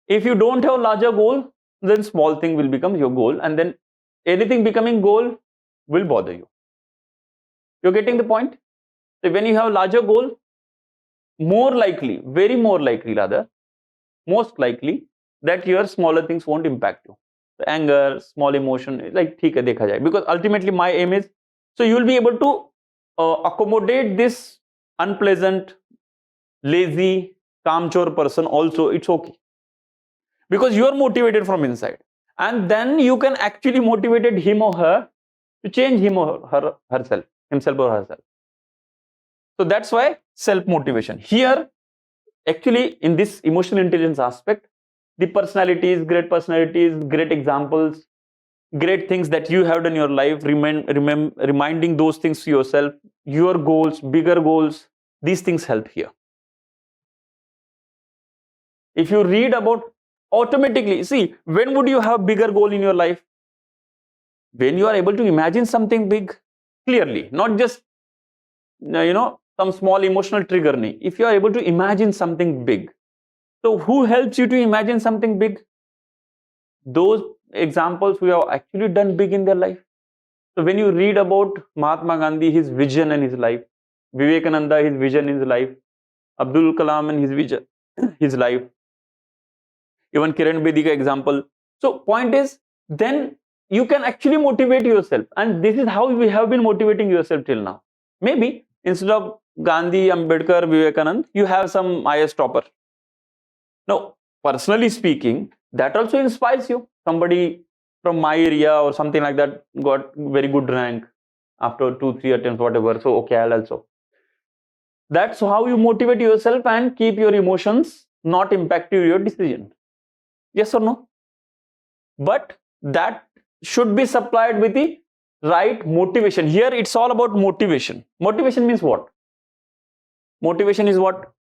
A: If you don't have larger goal, then small thing will become your goal, and then anything becoming goal will bother you. You're getting the point? So when you have larger goal, more likely, very more likely rather, most likely that your smaller things won't impact you. The anger, small emotion, like ठीक है देखा जाए, because ultimately my aim is, so you will be able to accommodate this unpleasant, lazy, कामचोर person also. It's okay, because you are motivated from inside, and then you can actually motivate him or her to change him or herself, himself or herself. So that's why self-motivation. Here, actually, in this emotional intelligence aspect, the personalities, great examples, great things that you have done in your life, reminding those things to yourself, your goals, bigger goals, these things help here. If you read about, automatically, see, when would you have bigger goal in your life? When you are able to imagine something big, clearly, not just, some small emotional trigger. If you are able to imagine something big, so who helps you to imagine something big? Those examples who have actually done big in their life. So when you read about Mahatma Gandhi, his vision in his life, Vivekananda, his vision in his life, Abdul Kalam and his vision, his life, even Kiran Bedi ka example. So point is, then you can actually motivate yourself, and this is how we have been motivating yourself till now. Maybe instead of Gandhi, Ambedkar, Vivekanand, you have some IS topper. Now, personally speaking, that also inspires you. Somebody from my area or something like that got very good rank after 2-3 attempts, whatever. So okay, I'll also. That's how you motivate yourself and keep your emotions not impacting your decision. Yes or no? But that should be supplied with the right motivation. Here it's all about motivation. Motivation means what? Motivation is what?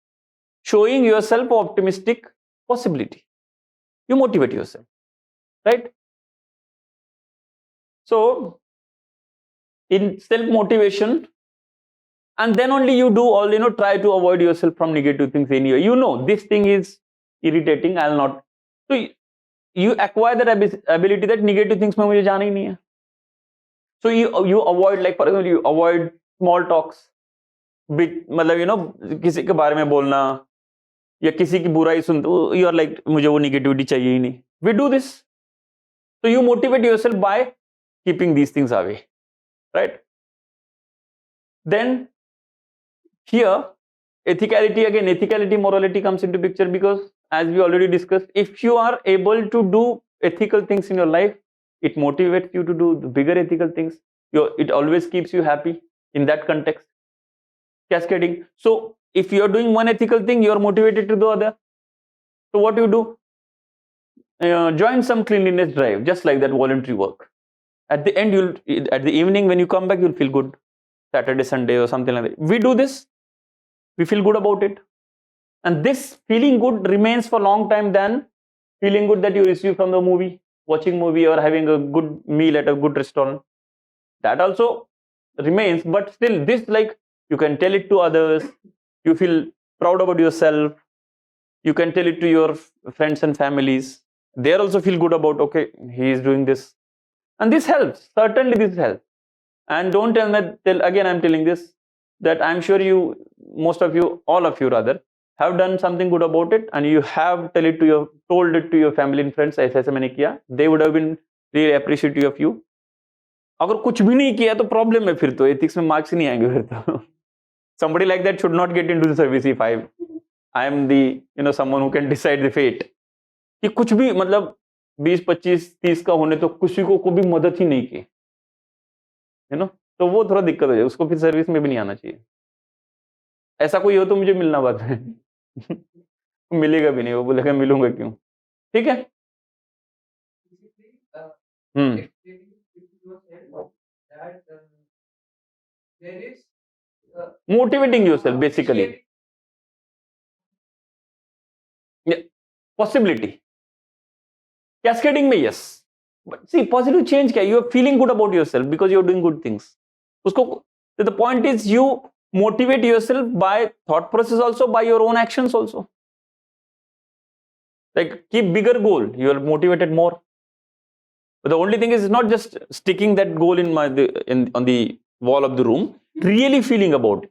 A: Showing yourself optimistic possibility. You motivate yourself, right? So in self-motivation, and then only you do all, try to avoid yourself from negative things anyway. This thing is irritating, I'll not. So you acquire that ability that negative things mein mujhe jana hi nahi hai. So you avoid, like for example, you avoid small talks. मतलब किसी के बारे में बोलना या किसी की बुराई सुन, यू आर लाइक मुझे वो निगेटिविटी चाहिए ही नहीं. We do this. So you motivate yourself by keeping these things away, right? Then here ethicality, morality comes into picture, because as we already discussed, if you are able to do ethical things in your life, it motivates you to do the bigger ethical things. It always keeps you happy in that context. Cascading. So if you are doing one ethical thing, you are motivated to do other. So what you do? Join some cleanliness drive, just like that voluntary work. At the end, at the evening when you come back, you'll feel good. Saturday, Sunday, or something like that. We do this. We feel good about it, and this feeling good remains for a long time than feeling good that you receive from the movie, watching movie, or having a good meal at a good restaurant. That also remains, but still this, like, you can tell it to others, you feel proud about yourself, you can tell it to your friends and families, they also feel good about, okay, he is doing this, and this helps. Certainly this helps. And don't tell me, again I'm telling this, that I'm sure you, most of you, all of you rather, have done something good about it, and you have told it to your family and friends, ऐसे मैंने किया, they would have been really appreciative of you. अगर कुछ भी नहीं किया तो problem है, फिर तो एथिक्स में मार्क्स नहीं आएंगे फिर तो. Somebody like that should not get into the service if I am the someone who can decide the fate. कि कुछ भी मतलब 20, 25, 30 का होने तो किसी को भी मदद ही नहीं की, तो वो थोड़ा दिक्कत हो जाए, उसको फिर सर्विस में भी नहीं आना चाहिए. ऐसा कोई हो तो मुझे मिलना बाद में. मिलेगा भी नहीं, वो बोलेगा मिलूंगा क्यों. ठीक है. Motivating yourself basically. Possibility. Cascading में yes. But see, positive change क्या? You are feeling good about yourself because you are doing good things. The point is, you motivate yourself by thought process also, by your own actions also. Like, keep bigger goal, you are motivated more. But the only thing is not just sticking that goal on the wall of the room, really feeling about it.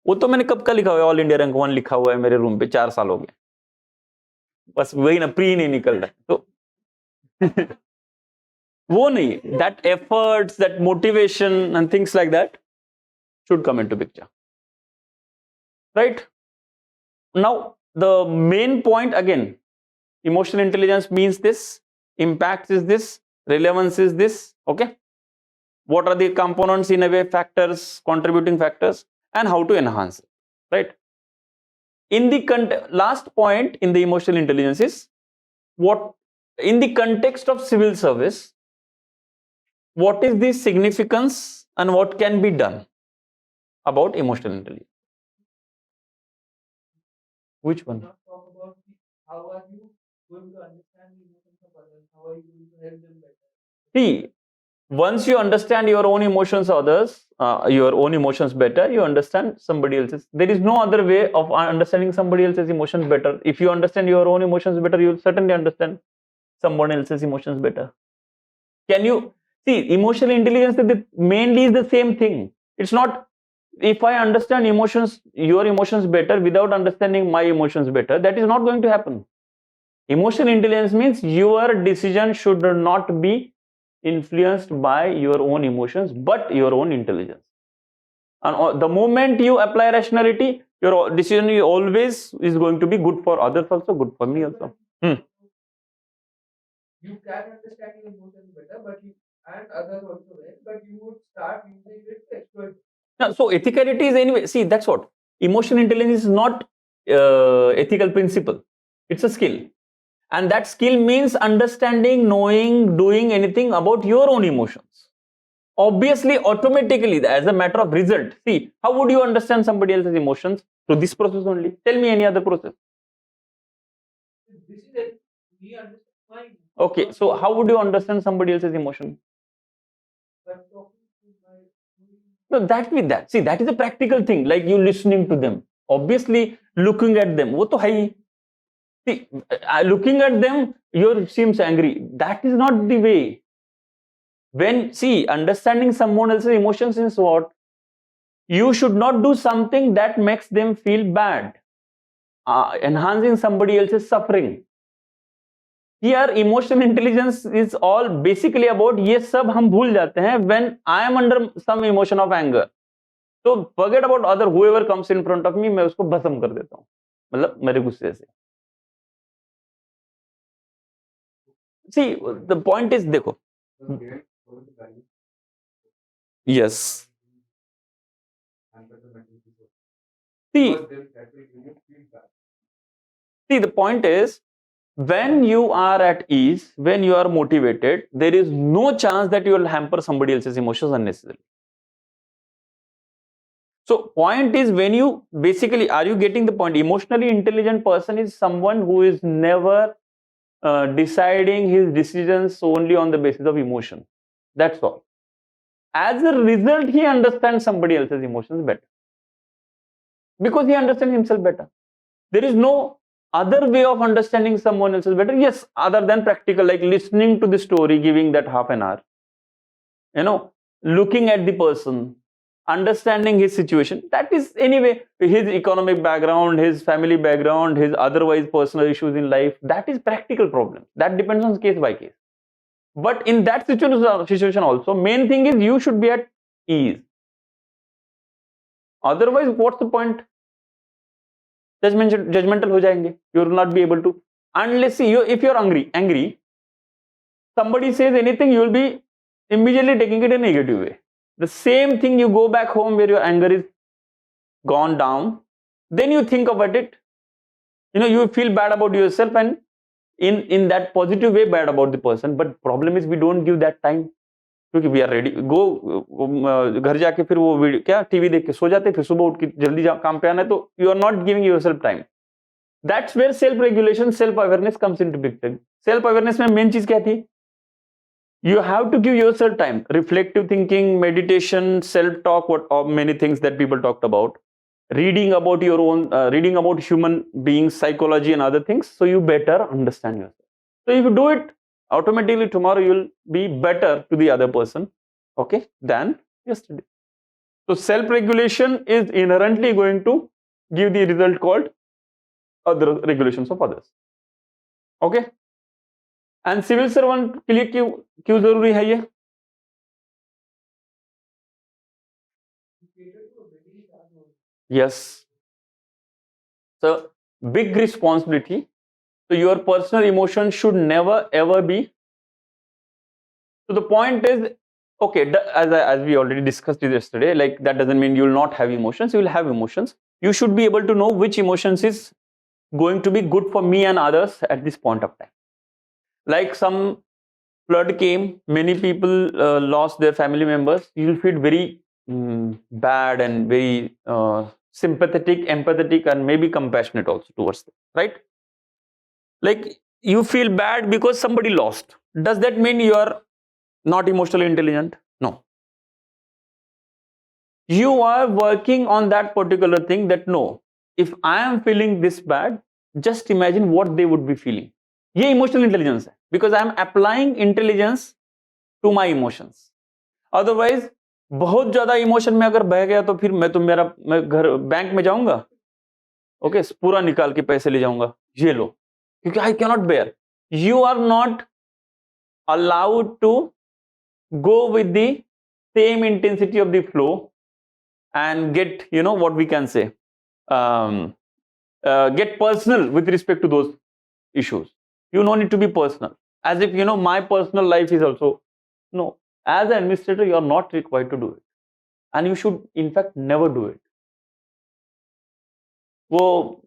A: वो तो मैंने कब का लिखा हुआ है, all India rank 1 लिखा हुआ है मेरे रूम पे, 4 साल हो गए, बस वही ना, प्री नहीं निकल रहा है. तो वो नहीं, that efforts, that motivation and things like that should come into picture, right? Now the main point again, emotional intelligence means this, impact is this, relevance is this. Okay, what are the components, in a way, factors, contributing factors, and how to enhance it, right? In the last point in the emotional intelligence is what, in the context of civil service, what is the significance and what can be done about emotional intelligence? Which one?
B: Talk about how are you going to understand the emotions of others? How are you going to help them better?
A: See, once you understand your own emotions your own emotions better, you understand somebody else's. There is no other way of understanding somebody else's emotions better. If you understand your own emotions better, you will certainly understand someone else's emotions better. Can you see, emotional intelligence mainly is the same thing. It's not if I understand emotions, your emotions better without understanding my emotions better, that is not going to happen. Emotional intelligence means your decision should not be influenced by your own emotions, but your own intelligence. And the moment you apply rationality, your decision always is going to be good for others also, good for me also.
B: You can understand your emotions better, but you and others also will, but you would start using it to exploit.
A: No, so ethicality is anyway. See, that's what emotional intelligence is not ethical principle. It's a skill, and that skill means understanding, knowing, doing anything about your own emotions. Obviously, automatically, as a matter of result. See, how would you understand somebody else's emotions through this process only? Tell me any other process.
B: This is it. We understand my
A: Okay, so how would you understand somebody else's emotion?
B: by talking to my.
A: No, that with that. See, that is a practical thing. Like you listening to them. Obviously, looking at them. वो तो है ही. See, looking at them, you seems angry. That is not the way. When see, understanding someone else's emotions is what? You should not do something that makes them feel bad. Enhancing somebody else's suffering. Here, emotional intelligence is all basically about ये सब हम भूल जाते हैं when I am under some emotion of anger. So forget about other whoever comes in front of me, मैं उसको भस्म कर देता हूँ, मतलब मेरे गुस्से से. See, the point is, देखो. Yes. See, the point is, when you are at ease, when you are motivated, there is no chance that you will hamper somebody else's emotions unnecessarily. So point is, when you basically, are you getting the point? Emotionally intelligent person is someone who is never deciding his decisions only on the basis of emotion. That's all. As a result, he understands somebody else's emotions better. Because he understands himself better. There is no other way of understanding someone else's better. Yes, other than practical, like listening to the story, giving that half an hour. Looking at the person, understanding his situation. That is anyway his economic background, his family background, his otherwise personal issues in life. That is practical problem. That depends on case by case. But in that situation also, main thing is you should be at ease. Otherwise, what's the point? Judgmental हो जाएंगे. You will not be able to. Unless if you're angry, somebody says anything, you will be immediately taking it in a negative way. The same thing, you go back home where your anger is gone down, then you think about it. You feel bad about yourself and in that positive way bad about the person. But problem is we don't give that time. क्योंकि we are ready गो घर जाके फिर वो video क्या TV देख के सो जाते, फिर सुबह उठ के जल्दी काम पे आना है, तो you are not giving yourself time. That's where self regulation, self awareness comes into picture. Self awareness में मेन चीज क्या थी? You have to give yourself time. Reflective thinking, meditation, self-talk, what many things that people talked about. Reading about your own, reading about human beings, psychology and other things, so you better understand yourself. So if you do it, automatically tomorrow you will be better to the other person, okay, than yesterday. So self-regulation is inherently going to give the result called other regulations of others. Okay. And civil servant के लिए क्यों जरूरी है ये? Yes. So big responsibility. So your personal emotion should never ever be. So the point is, okay, as we already discussed it yesterday, like that doesn't mean you will not have emotions. You will have emotions. You should be able to know which emotions is going to be good for me and others at this point of time. Like some flood came, many people lost their family members. You will feel very bad and very sympathetic, empathetic, and maybe compassionate also towards them, right? Like you feel bad because somebody lost. Does that mean you are not emotionally intelligent? No. You are working on that particular thing, that no, if I am feeling this bad, just imagine what they would be feeling. ये emotional intelligence है, because I am applying intelligence to my emotions. Otherwise, बहुत ज्यादा emotion में अगर बह गया तो फिर मैं घर बैंक में जाऊंगा, ओके, पूरा निकाल के पैसे ले जाऊंगा, ये लो, क्योंकि I can not bear. You are not allowed to go with the same intensity of the flow and get, what we can say, um, get personal with respect to those issues. You no need to be personal, as if my personal life is also. No, as an administrator you are not required to do it, and you should in fact never do it. वो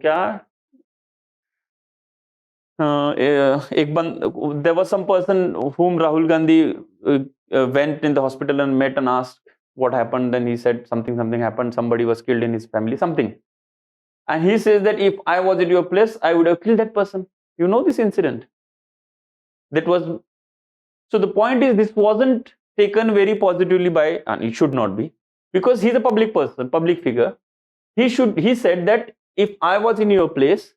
A: क्या, there was some person whom Rahul Gandhi went in the hospital and met and asked what happened. Then he said something happened, somebody was killed in his family, something. And he says that if I was at your place, I would have killed that person. You know this incident. That was, so the point is, this wasn't taken very positively by, and it should not be, because he's a public person, public figure. He said that if I was in your place,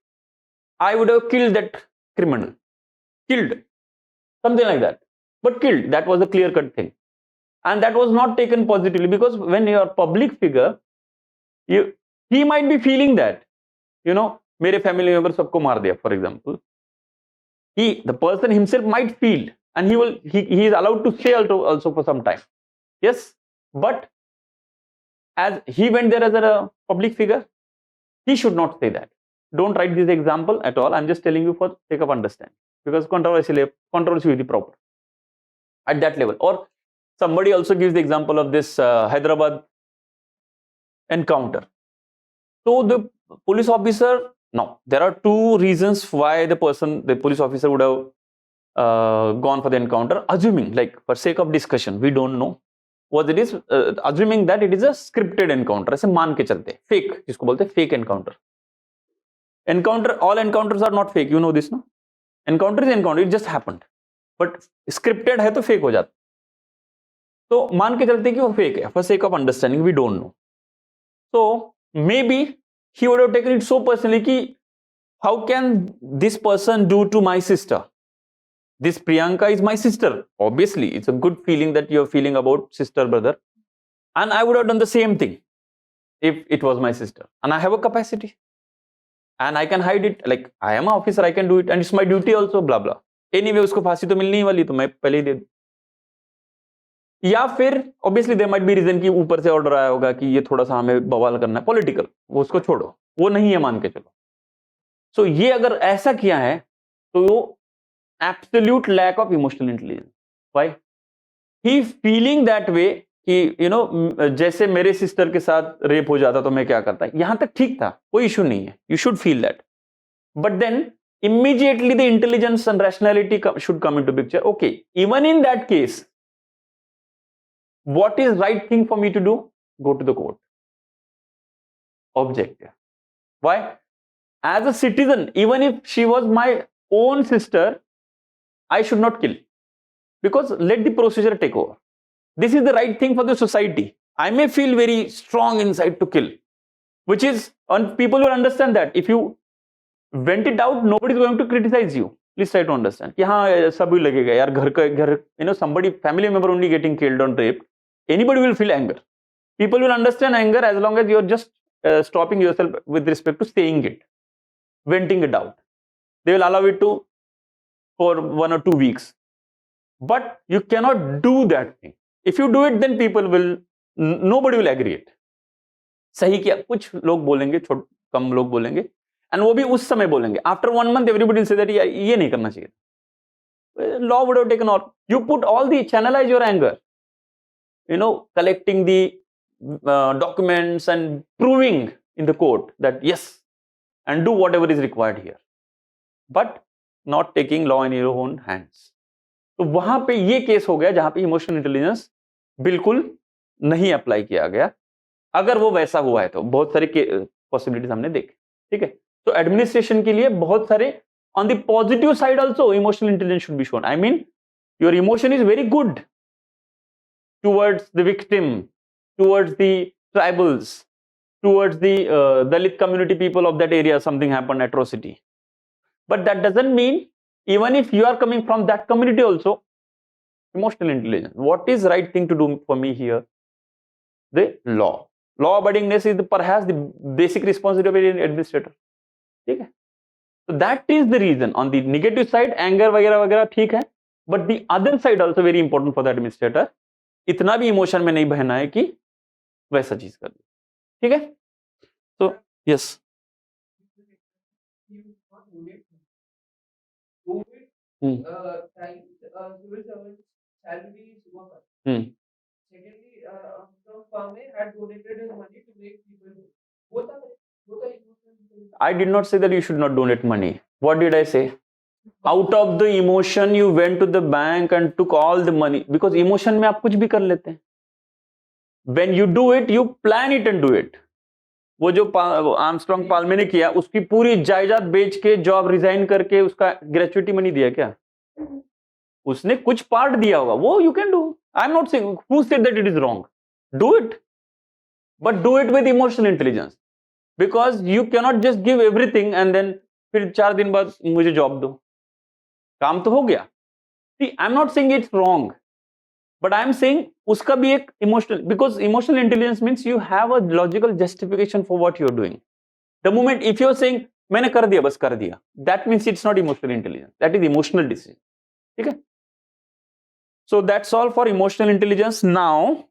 A: I would have killed that criminal. Killed. Something like that. But killed. That was a clear-cut thing. And that was not taken positively, because when you are a public figure, he might be feeling that, mere family member sabko maar diya, for example. The person himself might feel, and he is allowed to stay also for some time. Yes, but as he went there as a public figure, he should not say that. Don't write this example at all. I'm just telling you for sake of understanding, because controversy will be proper at that level. Or somebody also gives the example of this Hyderabad encounter. So the police officer, now there are two reasons why the police officer would have gone for the encounter, assuming, like for sake of discussion, we don't know what it is, assuming that it is a scripted encounter. ऐसे मान के चलते, fake, जिसको बोलते हैं fake encounter. All encounters are not fake, you know this, no? Encounter is encounter, it just happened. But scripted है तो fake हो जाता. तो मान के चलते कि वो fake है, for sake of understanding, we don't know. So maybe he would have taken it so personally कि how can this person do to my sister? This Priyanka is my sister. Obviously, it's a good feeling that you're feeling about sister, brother. And I would have done the same thing if it was my sister. And I have a capacity. And I can hide it. Like, I am an officer, I can do it. And it's my duty also, blah, blah. Anyway, उसको फांसी तो मिलनी ही वाली, तो मैं पहले ही दे दूं. या फिर obviously there might be reason कि ऊपर से ऑर्डर आया होगा कि ये थोड़ा सा हमें बवाल करना है, पॉलिटिकल, वो उसको छोड़ो, वो नहीं है, मान के चलो. सो ये अगर ऐसा किया है तो वो absolute lack of emotional intelligence. Why? He feeling that way कि जैसे मेरे सिस्टर के साथ रेप हो जाता तो मैं क्या करता. यहां तक ठीक था, कोई इशू नहीं है, you should feel that. But then immediately the intelligence and rationality should come into picture. Okay, even in that case, what is right thing for me to do? Go to the court. Object. Why? As a citizen, even if she was my own sister, I should not kill, because let the procedure take over. This is the right thing for the society. I may feel very strong inside to kill, which is, and people will understand that. If you vent it out, nobody is going to criticize you. Please try to understand. कि हाँ सभी लगेगा यार, घर somebody, family member only getting killed or raped, anybody will feel anger. People will understand anger as long as you're just stopping yourself with respect to saying it, venting it out. They will allow it to for 1 or 2 weeks. But you cannot do that thing. If you do it, then nobody will agree it. सही किया, कुछ लोग बोलेंगे, कम लोग बोलेंगे, and वो भी उस समय बोलेंगे. After 1 month, everybody will say that ये नहीं करना चाहिए. Law would have taken all. You put all channelize your anger. Collecting the documents and proving in the court that yes, and do whatever is required here. But not taking law in your own hands. तो वहां पे ये case हो गया जहां पे emotional intelligence बिल्कुल नहीं अप्लाई किया गया. अगर वो वैसा हुआ है तो बहुत सारे पॉसिबिलिटीज हमने देखे. ठीक है, तो एडमिनिस्ट्रेशन के लिए बहुत सारे, on the positive side also emotional intelligence should be shown. I mean your emotion is very good towards the victim, towards the tribals, towards the Dalit community people of that area, something happened, atrocity. But that doesn't mean, even if you are coming from that community also, Emotional intelligence. What is right thing to do for me here? The law. Law abidingness is perhaps the basic responsibility of an administrator. Okay? So that is the reason. On the negative side, anger वगैरह वगैरह ठीक है, but the other side also very important for the administrator. इतना भी emotion में नहीं बहना है कि वैसा चीज कर दे, ठीक है? So yes.
B: Civil servants salary is super high. Secondly, some farmer had donated his money to make people do. Both are emotional.
A: I did not say that you should not donate money. What did I say? Out of the emotion you went to the bank and took all the money, because emotion में आप कुछ भी कर लेते हैं. When you do it, you plan it and do it. वो जो Armstrong Palme ने किया, उसकी पूरी जायदाद बेच के जॉब रिजाइन करके उसका ग्रेचुइटी मनी दिया क्या? उसने कुछ पार्ट दिया होगा, वो you can do. I am not saying who said that it is wrong. Do it, but do it with emotional intelligence, because you can not just give everything and then फिर 4 दिन बाद मुझे job दो. काम तो हो गया. आई am not saying it's wrong, but I am saying uska bhi ek emotional, because emotional intelligence means you have a logical justification for what you are doing. The moment if you are saying maine kar diya bas kar diya, that means it's not emotional intelligence, that is emotional decision. Okay, so that's all for emotional intelligence. Now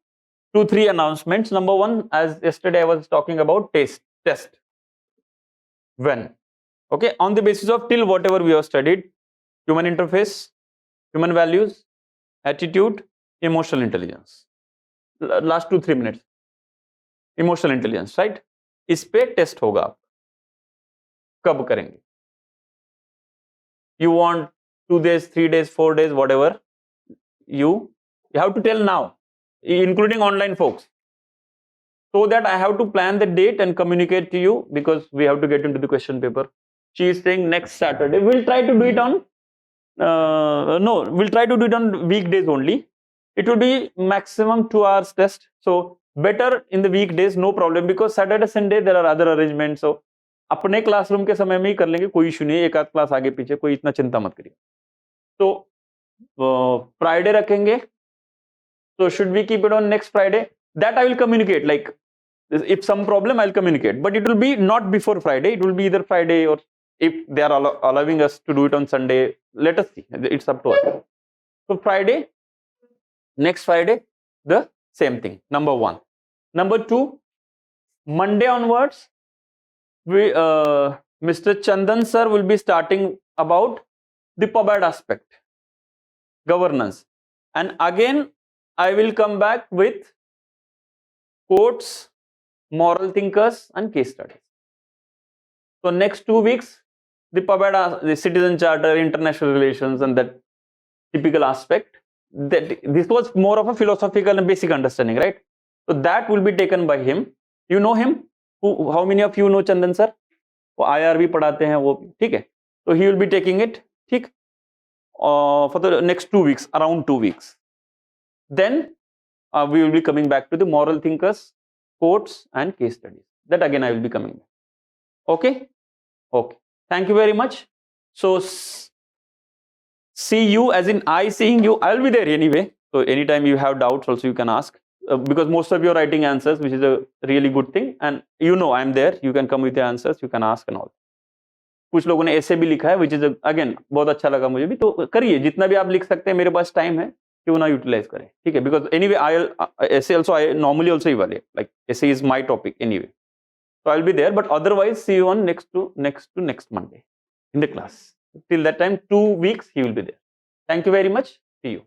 A: 2-3 announcements. Number 1, as yesterday I was talking about test when, okay, on the basis of till whatever we have studied: human interface, human values, attitude, emotional intelligence. Last 2-3 minutes emotional intelligence, right? इस पे test होगा. आप कब करेंगे? You want 2 days, 3 days, 4 days, whatever. You have to tell now, including online folks, so that I have to plan the date and communicate to you, because we have to get into the question paper. She is saying next Saturday. We'll try to do it on no, we'll try to do it on weekdays only. It will be maximum 2 hours test, so better in the weekdays, no problem, because Saturday Sunday there are other arrangements. So अपने classroom के समय में ही कर लेंगे, कोई issue नहीं है. एक आध क्लास आगे पीछे, कोई इतना चिंता मत करिए. तो फ्राइडे रखेंगे. So should we keep it on next Friday? That I will communicate. Like if some problem, I'll communicate, but it will be not before Friday. It will be either Friday, or if they are allowing us to do it on Sunday, let us see. It's up to us. So Friday, next Friday, the same thing. Number 1. Number 2, Monday onwards, we Mr. Chandan sir will be starting about the PYQ aspect, governance, and again I will come back with quotes, moral thinkers, and case studies. So next 2 weeks, the PYQ, the citizen charter, international relations, and that typical aspect. That this was more of a philosophical and basic understanding, right? So that will be taken by him. You know him? How many of you know Chandan sir? वो IR भी पढ़ाते हैं वो, ठीक है? So he will be taking it, ठीक? For the next 2 weeks, around 2 weeks. Then we will be coming back to the moral thinkers, quotes, and case studies. That again I will be coming back. Okay? Okay. Thank you very much. So see you, as in I seeing you. I will be there anyway. So anytime you have doubts also you can ask, because most of you are writing answers, which is a really good thing, and you know I am there. You can come with your answers, you can ask and all. कुछ लोगों ने ऐसे भी लिखा है, which is again बहुत अच्छा लगा मुझे भी. तो करिए, जितना भी आप लिख सकते हैं, मेरे पास टाइम है, क्यों ना यूटिलाइज करें, ठीक है? Because anyway essay also I normally also evaluate, like essay is my topic anyway, so I will be there. But otherwise, see you on next Monday in the class. Till that time, 2 weeks he will be there. Thank you very much. See you.